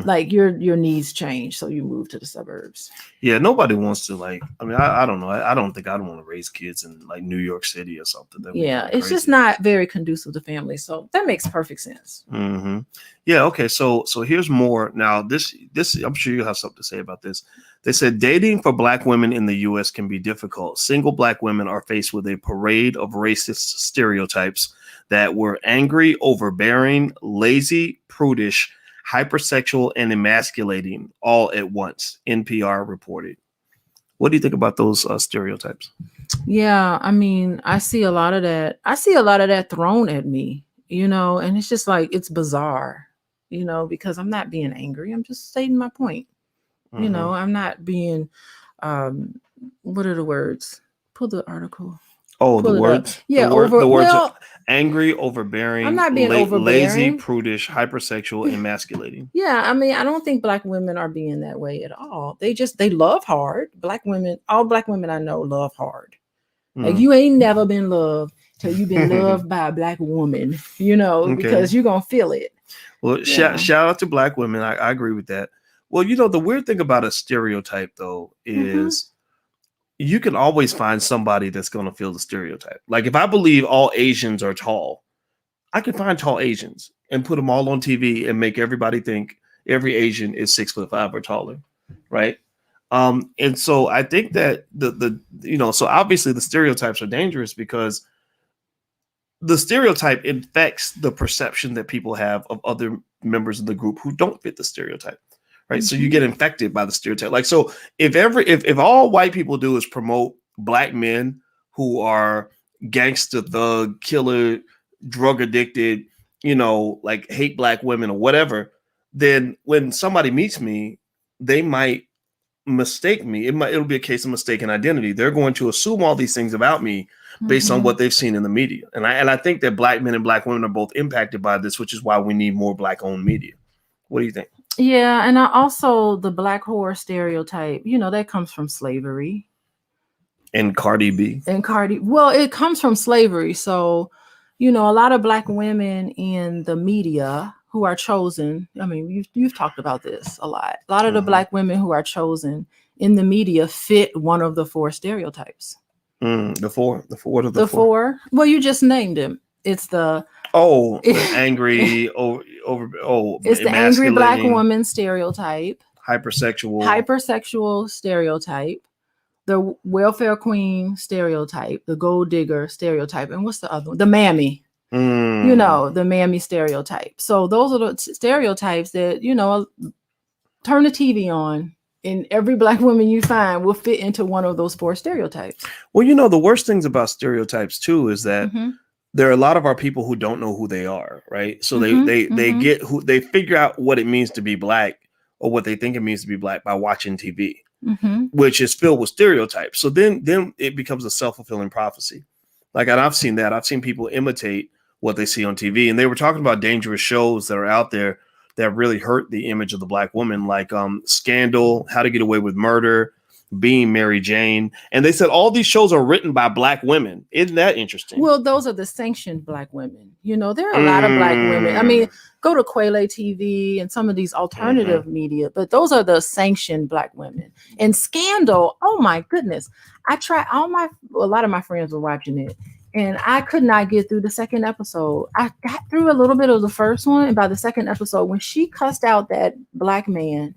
like your needs change. So you move to the suburbs. Yeah, nobody wants to, like, I mean, I don't know. I don't think I'd want to raise kids in like New York City or something. Yeah, it's just not very conducive to family. So that makes perfect sense. Yeah. Okay. So here's more. Now, this I'm sure you have something to say about this. They said dating for Black women in the U.S. can be difficult. Single Black women are faced with a parade of racist stereotypes that were angry, overbearing, lazy, prudish, hypersexual, and emasculating all at once, NPR reported. What do you think about those stereotypes? Yeah, I mean, I see a lot of that thrown at me, you know, and it's just like, it's bizarre, you know, because I'm not being angry. I'm just stating my point. You know, I'm not being, what are the words? Pull the article. Oh, the words? Yeah, the words are angry, overbearing, I'm not being overbearing, lazy, prudish, hypersexual, emasculating. Yeah, I mean, I don't think Black women are being that way at all. They love hard. Black women, all Black women I know love hard. Like you ain't never been loved till you've been loved by a Black woman, you know, because you're going to feel it. Well, shout out to Black women. I agree with that. Well, you know, the weird thing about a stereotype, though, is you can always find somebody that's going to feel the stereotype. Like if I believe all Asians are tall, I can find tall Asians and put them all on TV and make everybody think every Asian is 6'5" or taller. Right. And so I think that so obviously the stereotypes are dangerous because the stereotype infects the perception that people have of other members of the group who don't fit the stereotype. Right. So you get infected by the stereotype. Like, so if all white people do is promote Black men who are gangster, thug, killer, drug addicted, you know, like hate Black women or whatever, then when somebody meets me, they might mistake me. It'll be a case of mistaken identity. They're going to assume all these things about me based on what they've seen in the media. And I think that Black men and Black women are both impacted by this, which is why we need more Black owned media. What do you think? Yeah, and also the Black whore stereotype, you know, that comes from slavery. And Cardi B. Well, it comes from slavery. So, you know, a lot of Black women in the media who are chosen, I mean, you've talked about this a lot. A lot of the Black women who are chosen in the media fit one of the four stereotypes. The four. What are The four? four. Well, you just named him. It's the the angry it's the angry black woman stereotype, hypersexual stereotype, the welfare queen stereotype, the gold digger stereotype, and what's the other one? The mammy. You know, the mammy stereotype. So those are the stereotypes that, you know, turn the TV on and every black woman you find will fit into one of those four stereotypes. Well, you know, the worst things about stereotypes too is that there are a lot of our people who don't know who they are, right? So they figure out what it means to be black or what they think it means to be black by watching TV, which is filled with stereotypes. So then it becomes a self-fulfilling prophecy. Like, and I've seen that. I've seen people imitate what they see on TV, and they were talking about dangerous shows that are out there that really hurt the image of the black woman, like Scandal, How to Get Away with Murder, Being Mary Jane. And they said all these shows are written by black women. Isn't that interesting? Well, those are the sanctioned black women. You know, there are a lot of black women. I mean, go to Quayle TV and some of these alternative media, but those are the sanctioned black women. And Scandal, oh my goodness. A lot of my friends were watching it. And I could not get through the second episode. I got through a little bit of the first one. And by the second episode, when she cussed out that black man,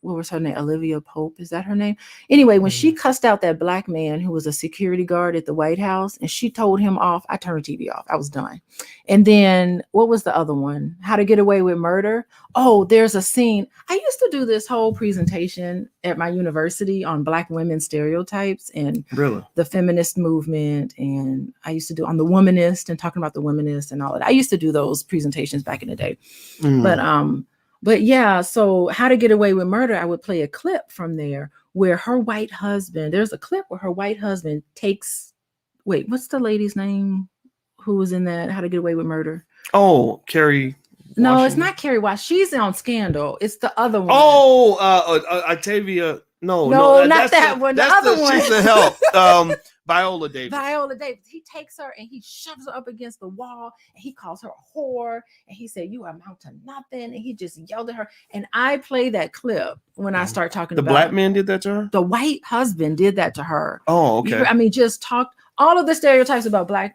what was her name? Olivia Pope. Is that her name? Anyway, when she cussed out that black man who was a security guard at the White House and she told him off, I turned the TV off. I was done. And then what was the other one? How to Get Away with Murder. Oh, there's a scene. I used to do this whole presentation at my university on black women stereotypes and the feminist movement. And I used to do on the womanist and talking about the womanist and all of that. I used to do those presentations back in the day. But yeah, so How to Get Away with Murder, I would play a clip from there where her white husband, there's a clip where her white husband what's the lady's name who was in that How to Get Away with Murder? Oh, Carrie. No, Washington. it's not Carrie Wash. She's on Scandal. It's the other one. Oh, Octavia. No, not that one. The other one. She's the help. Viola Davis. He takes her and he shoves her up against the wall and he calls her a whore and he said, "You amount to nothing." And he just yelled at her. And I play that clip when I start talking about the black man did that to her. The white husband did that to her. Oh, okay. I mean, just talked all of the stereotypes about black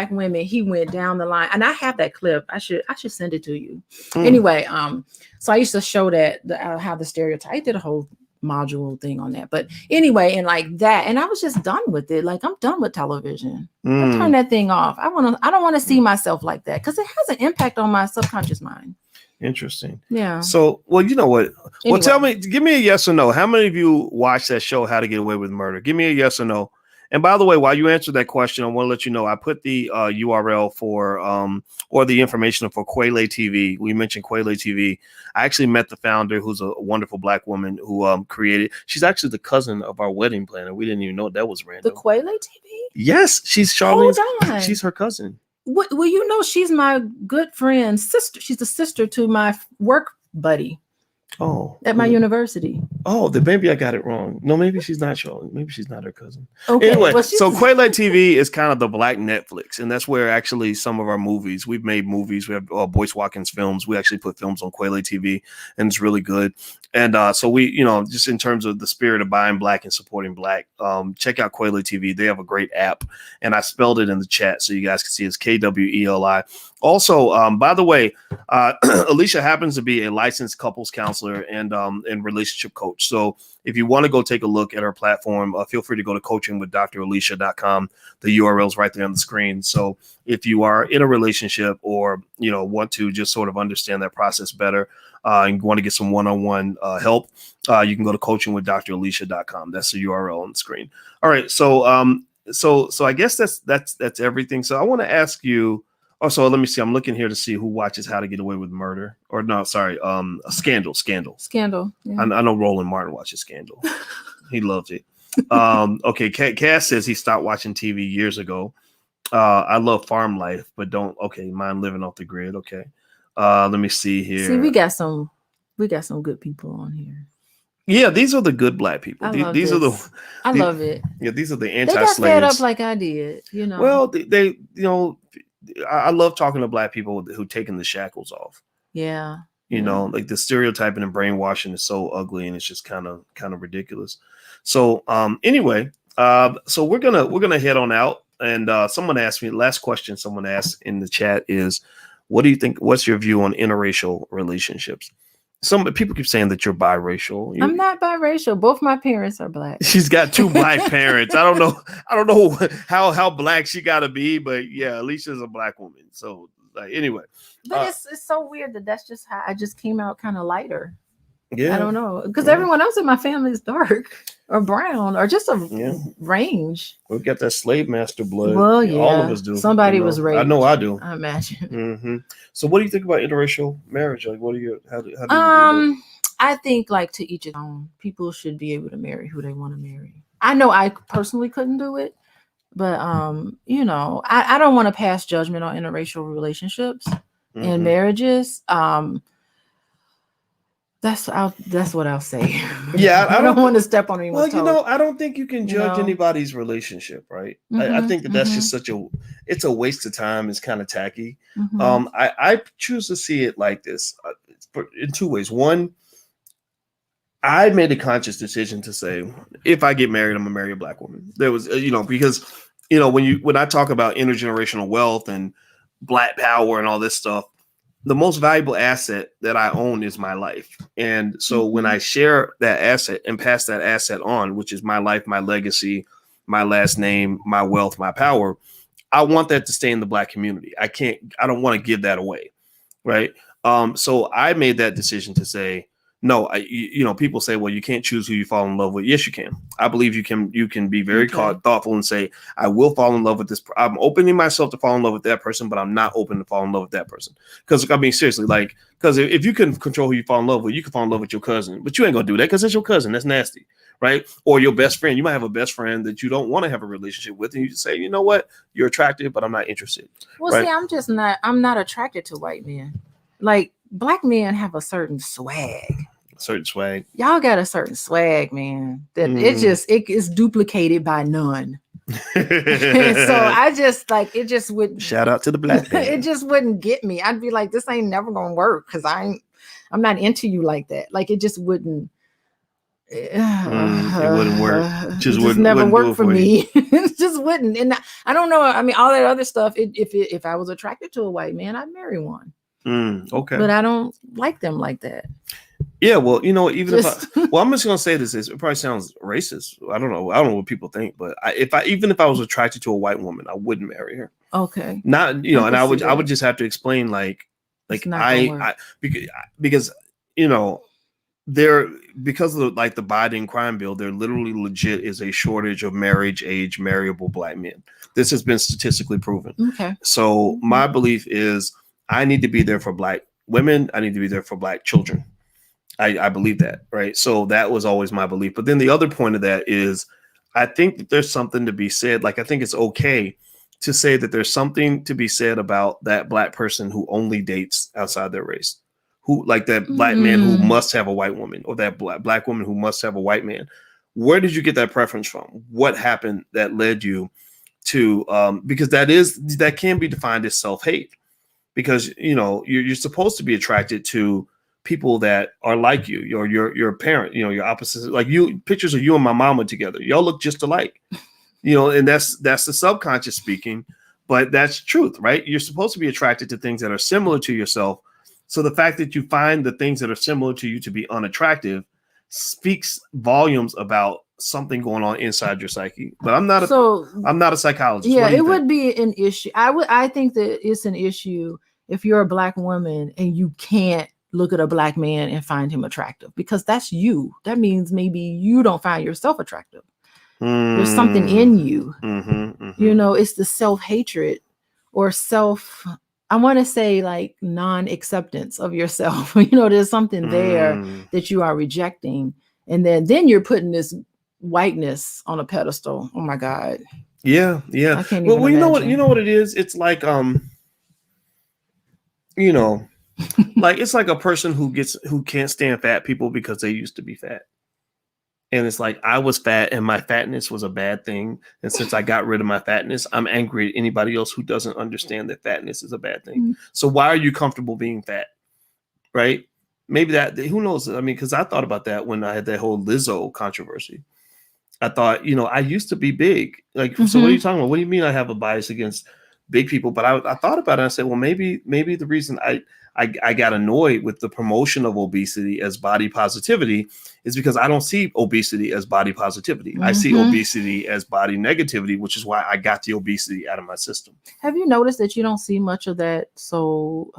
women. He went down the line, and I have that clip. I should send it to you. Anyway, so I used to show that how the stereotype. I did a whole module thing on that, but anyway, and like that, and I was just done with it. Like, I'm done with television. I turn that thing off. I don't want to see myself like that because it has an impact on my subconscious mind. Interesting. Yeah. So, well, you know what? Well, give me a yes or no. How many of you watched that show, How to Get Away with Murder? Give me a yes or no. And by the way, while you answer that question, I want to let you know I put the URL for or the information for Quayle TV. We mentioned Quayle TV. I actually met the founder, who's a wonderful black woman who created. She's actually the cousin of our wedding planner. We didn't even know that was random. The Quayle TV? Yes, she's Charlene's. Hold on. She's her cousin. Well, you know, she's my good friend's sister. She's the sister to my work buddy. Oh, at my university. Oh, then maybe I got it wrong. No, maybe she's not Charlene. Maybe she's not her cousin. Okay. Anyway, so Quayle TV is kind of the black Netflix, and that's where actually some of our movies. We've made movies. We have Boyce Watkins Films. We actually put films on Quayle TV, and it's really good. And so we, just in terms of the spirit of buying black and supporting black, check out Quayle TV. They have a great app, and I spelled it in the chat so you guys can see it's KWELI. Also, by the way, Alicia happens to be a licensed couples counselor and relationship coach. So if you want to go take a look at her platform, feel free to go to coachingwithdralicia.com. The URL is right there on the screen. So if you are in a relationship or, want to just sort of understand that process better and want to get some one-on-one help, you can go to coachingwithdralicia.com. That's the URL on the screen. All right. So, so I guess that's everything. So I want to ask you. Also, let me see. I'm looking here to see who watches How to Get Away with Murder. Or no, sorry, Scandal. Scandal. Yeah. I know Roland Martin watches Scandal. He loves it. Okay, Cass says he stopped watching TV years ago. I love farm life, but don't. Okay, mind living off the grid. Okay. Let me see here. See, we got some good people on here. Yeah, these are the good black people. I love it. Yeah, these are the anti-slayers. They got fed up like I did. Well, they I love talking to black people who taking the shackles off. Yeah. Like the stereotyping and brainwashing is so ugly and it's just kind of ridiculous. So anyway, So we're gonna head on out. And someone asked me, last question someone asked in the chat is, what do you think? What's your view on interracial relationships? Some people keep saying that you're biracial. I'm not biracial. Both my parents are black. She's got two black parents. I don't know how black she got to be, but yeah, Alicia's a black woman. So like, anyway, but it's so weird that that's just how I just came out kind of lighter. Yeah, I don't know, because everyone else in my family is dark or brown or just a range. We've got that slave master blood. Well, yeah, all of us do. Somebody was raped. I know I do. I imagine. Mm-hmm. So, what do you think about interracial marriage? Like, what do you? How do you I think like to each his own. People should be able to marry who they want to marry. I know I personally couldn't do it, but you know, I don't want to pass judgment on interracial relationships and marriages. That's what I'll say. Yeah, I don't want to step on anyone's toes. I don't think you can judge anybody's relationship, right? I think that's just it's a waste of time. It's kind of tacky. I choose to see it like this in two ways. One, I made a conscious decision to say, if I get married, I'm gonna marry a black woman. There was, because when I talk about intergenerational wealth and black power and all this stuff, the most valuable asset that I own is my life. And so when I share that asset and pass that asset on, which is my life, my legacy, my last name, my wealth, my power, I want that to stay in the black community. I don't want to give that away. Right. So I made that decision to say, no, people say, well, you can't choose who you fall in love with. Yes, you can. I believe you can be very thoughtful and say, I will fall in love with this. I'm opening myself to fall in love with that person, but I'm not open to fall in love with that person. Because I mean, seriously, because if you can control who you fall in love with, you can fall in love with your cousin, but you ain't gonna do that because it's your cousin. That's nasty, right? Or your best friend. You might have a best friend that you don't want to have a relationship with, and you just say, you know what, you're attractive, but I'm not interested. Well, right? See, I'm not attracted to white men. Like, black men have a certain swag. Y'all got a certain swag, man. That it is duplicated by none. So I just it just wouldn't. Shout out to the black man. It just wouldn't get me. I'd be like, this ain't never gonna work because I'm not into you like that. Like, it just wouldn't. It wouldn't work. Just never work for me. It just wouldn't. And I don't know. I mean, all that other stuff. If I was attracted to a white man, I'd marry one. Okay. But I don't like them like that. Yeah, well, I'm just gonna say this. It probably sounds racist. I don't know what people think, but if I was attracted to a white woman, I wouldn't marry her. Okay. Not and I would just have to explain because because of the Biden crime bill, there literally legit is a shortage of marriage age marriable black men. This has been statistically proven. Okay. So my belief is I need to be there for black women. I need to be there for black children. I believe that, right? So that was always my belief. But then the other point of that is I think that there's something to be said. Like, I think it's okay to say that there's something to be said about that black person who only dates outside their race, who like that black man who must have a white woman, or that black woman who must have a white man. Where did you get that preference from? What happened that led you to, because that can be defined as self-hate, because, you're supposed to be attracted to people that are like you, your parent, your opposite, like pictures of you and my mama together. Y'all look just alike, and that's the subconscious speaking, but that's truth, right? You're supposed to be attracted to things that are similar to yourself. So the fact that you find the things that are similar to you to be unattractive speaks volumes about something going on inside your psyche. But I'm not a psychologist. Yeah, it would be an issue. I think that it's an issue if you're a black woman and you can't look at a black man and find him attractive, because that's you. That means maybe you don't find yourself attractive. There's something in you. It's the self-hatred or I want to say like non-acceptance of yourself. There's something there that you are rejecting. And then you're putting this whiteness on a pedestal. Oh my God. Yeah. I can't even imagine. You know what it is? It's like, like, it's like a person who can't stand fat people because they used to be fat. And it's like, I was fat and my fatness was a bad thing. And since I got rid of my fatness, I'm angry at anybody else who doesn't understand that fatness is a bad thing. So why are you comfortable being fat? Right? Maybe who knows? I mean, because I thought about that when I had that whole Lizzo controversy. I thought, I used to be big. Like, so what are you talking about? What do you mean I have a bias against big people? But I thought about it. And I said, well, maybe the reason I got annoyed with the promotion of obesity as body positivity is because I don't see obesity as body positivity. I see obesity as body negativity, which is why I got the obesity out of my system. Have you noticed that you don't see much of that? So,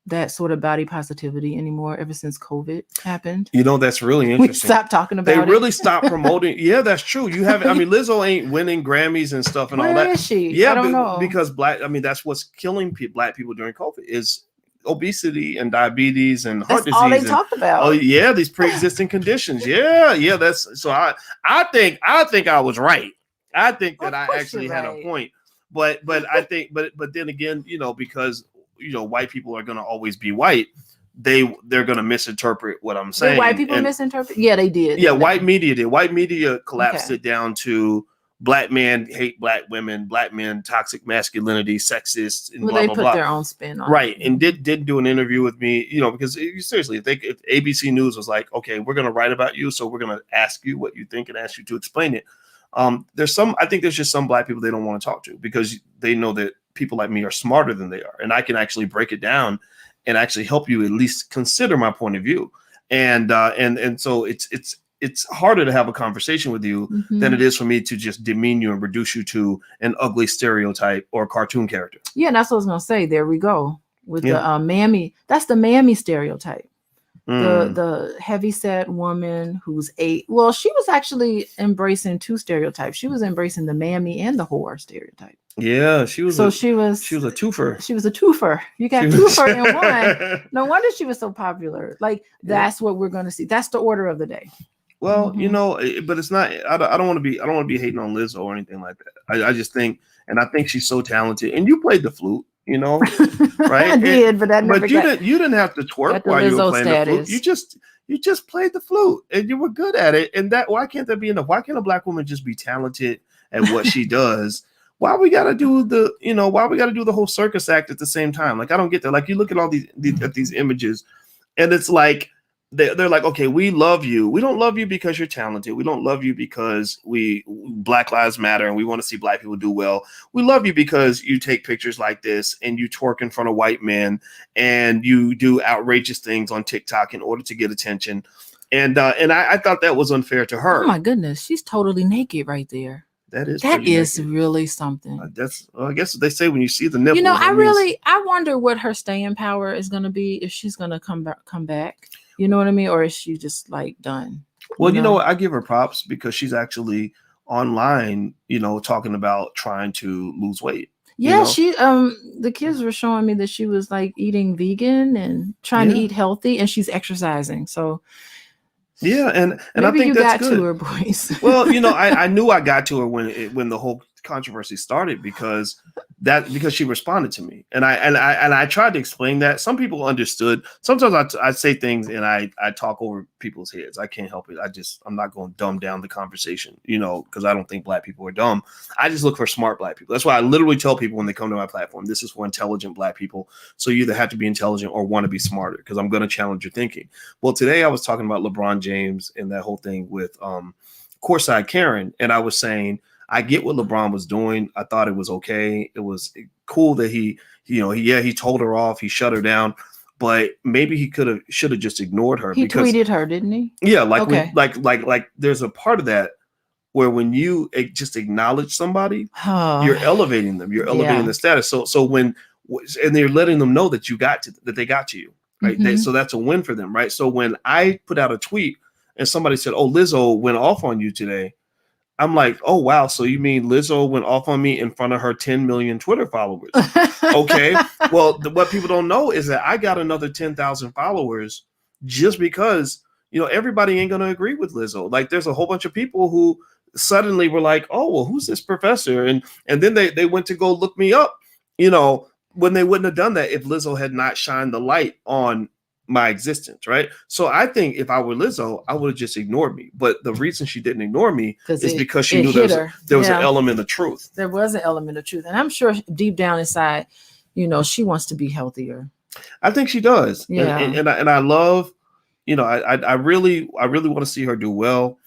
that sort of body positivity anymore ever since COVID happened. That's really interesting. We stopped talking about it. They really stopped promoting. Yeah, that's true. You have, Lizzo ain't winning Grammys and stuff and all that. Where is she? Yeah, I don't know. Because that's what's killing Black people during COVID is obesity and diabetes and heart disease. All they talked about. Oh yeah, these pre-existing conditions. Yeah. That's so. I think I was right. I think that I actually had a point. But I think but then again, because white people are going to always be white. They're going to misinterpret what I'm saying. Did white people misinterpret? Yeah, they did. Yeah, white media did. White media collapsed it down to Black men hate Black women, Black men toxic masculinity, sexist, and they put their own spin on it. And did do an interview with me, because seriously, if ABC News was like, okay, we're going to write about you, so we're going to ask you what you think and ask you to explain it. I think there's just some Black people they don't want to talk to because they know that people like me are smarter than they are, and I can actually break it down and actually help you at least consider my point of view. And so it's harder to have a conversation with you than it is for me to just demean you and reduce you to an ugly stereotype or cartoon character. Yeah, and that's what I was gonna say. There we go with the mammy. That's the mammy stereotype. The heavyset woman who's she was actually embracing two stereotypes. She was embracing the mammy and the whore stereotype. Yeah, she was a twofer. She was a twofer. You got twofer in one. No wonder she was so popular. Like that's what we're gonna see. That's the order of the day. Well, but it's not. I don't want to be hating on Lizzo or anything like that. I just think, and I think she's so talented. And you played the flute. Right? I did, but you didn't have to twerk while you were playing the flute. You just played the flute and you were good at it. And why can't there be enough? Why can't a Black woman just be talented at what she does? Why we gotta do the whole circus act at the same time? Like I don't get that. Like you look at all these images, and it's like they're like, okay, we love you. We don't love you because you're talented. We don't love you because Black Lives Matter and we want to see Black people do well. We love you because you take pictures like this and you twerk in front of white men and you do outrageous things on TikTok in order to get attention. And I thought that was unfair to her. Oh my goodness, she's totally naked right there. That is naked. Really something. I guess they say when you see the nipple. I wonder what her staying power is going to be if she's going to come back. You know what I mean? Or is she just like done? Well, you know what? I give her props because she's actually online, talking about trying to lose weight. Yeah, she the kids were showing me that she was like eating vegan and trying to eat healthy, and she's exercising. So yeah, and maybe I think you that's got good. To her, Boyce. Well, I knew I got to her when the whole controversy started because she responded to me, and I tried to explain that. Some people understood. Sometimes I say things and I talk over people's heads. I can't help it. I'm not going to dumb down the conversation, because I don't think Black people are dumb. I just look for smart Black people. That's why I literally tell people when they come to my platform, this is for intelligent Black people. So you either have to be intelligent or want to be smarter because I'm going to challenge your thinking. Well, today I was talking about LeBron James and that whole thing with Courtside Karen, and I was saying, I get what LeBron was doing. I thought it was okay. It was cool that he told her off. He shut her down, but maybe he should have just ignored her. He tweeted her, didn't he? Yeah, like there's a part of that where when you just acknowledge somebody, you're elevating them. You're elevating the status. So when they're letting them know that they got to you, right? So that's a win for them, right? So when I put out a tweet and somebody said, "Oh, Lizzo went off on you today," I'm like, oh, wow. So you mean Lizzo went off on me in front of her 10 million Twitter followers? Okay. Well, what people don't know is that I got another 10,000 followers just because, everybody ain't going to agree with Lizzo. Like there's a whole bunch of people who suddenly were like, oh, well, who's this professor? And then they went to go look me up, when they wouldn't have done that if Lizzo had not shined the light on my existence, right? So I think if I were Lizzo, I would have just ignored me. But the reason she didn't ignore me is because she knew there was an element of truth. There was an element of truth. And I'm sure deep down inside, she wants to be healthier. I think she does. Yeah. And I love, I really want to see her do well.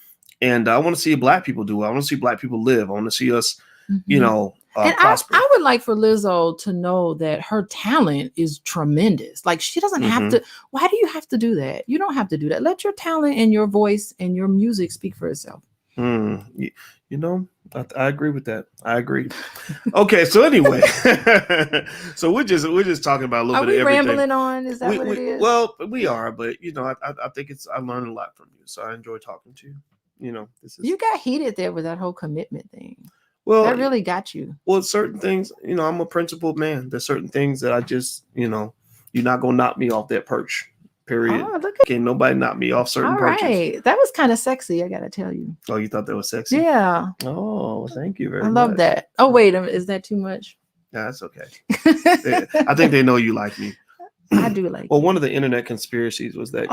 And I want to see Black people do it. I want to see Black people live. I want to see us, you know, and prosper. I would like for Lizzo to know that her talent is tremendous. Like, she doesn't have to. Why do you have to do that? You don't have to do that. Let your talent and your voice and your music speak for itself. You know, I agree with that. I agree. Okay, so anyway, so we're just talking about a little bit of everything. Rambling on? Is that what it is? Well, we are, but you know, I think I learned a lot from you, so I enjoy talking to you. You know, you got heated there with that whole commitment thing. Well, that really got you. Well, certain things, you know, I'm a principled man. There's certain things that I just, you know, you're not gonna knock me off that perch. Period. Oh, Can't nobody knock me off certain perches. Right. That was kind of sexy, I gotta tell you. Oh, you thought that was sexy? Yeah. Oh, thank you very much. I love that. Oh, wait, is that too much? Yeah, that's okay. I think they know you like me. I do like Well, one of the internet conspiracies was that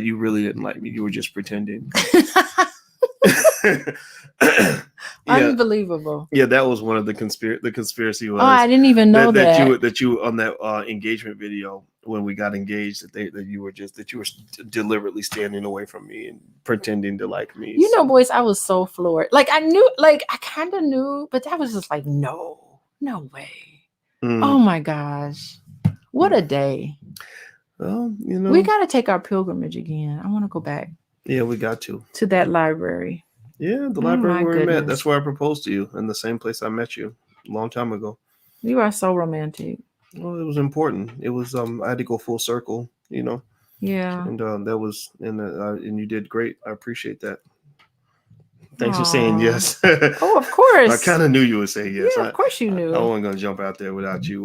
you really didn't like me. You were just pretending. Unbelievable. Yeah, that was one of the conspiracy was. Oh, I didn't even know that you on that engagement video when we got engaged that you were deliberately standing away from me and pretending to like me. You know, boys, I was so floored. Like, I knew, like, I kind of knew, but that was just like, no way. Oh my gosh, what a day. Well, you know, we got to take our pilgrimage again. I want to go back. Yeah, we got to that library. Yeah, the library where we met. That's where I proposed to you, in the same place I met you a long time ago. You are so romantic. Well, it was important. It was I had to go full circle, you know. Yeah. And that was and you did great. I appreciate that. Thanks for saying yes. Oh, of course. I kind of knew you would say yes. Yeah, of course you knew. I wasn't gonna jump out there without you.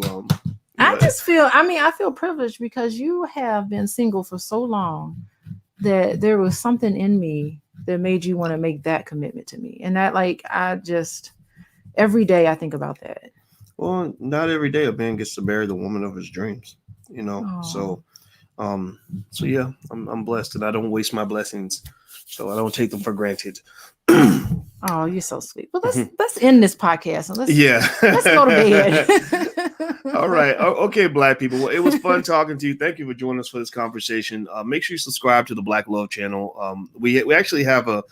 I feel privileged because you have been single for so long that there was something in me that made you want to make that commitment to me. And that, like, every day I think about that. Well, not every day a man gets to marry the woman of his dreams, you know. Aww. So yeah, I'm blessed, and I don't waste my blessings, so I don't take them for granted. Oh, you're so sweet. Well, let's end this podcast and let's go to bed. All right. Okay, Black people. Well, it was fun talking to you. Thank you for joining us for this conversation. Make sure you subscribe to the Black Love channel. We actually have a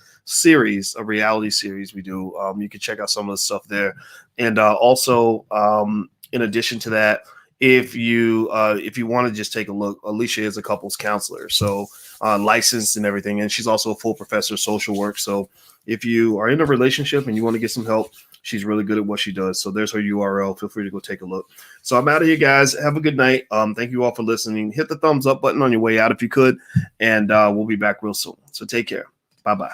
reality series we do. You can check out some of the stuff there. And also, in addition to that, if you want to just take a look, Alicia is a couples counselor, so licensed and everything, and she's also a full professor of social work. So if you are in a relationship and you want to get some help, she's really good at what she does. So there's her URL. Feel free to go take a look. So I'm out of here, guys. Have a good night. Thank you all for listening. Hit the thumbs up button on your way out if you could, and we'll be back real soon. So take care. Bye-bye.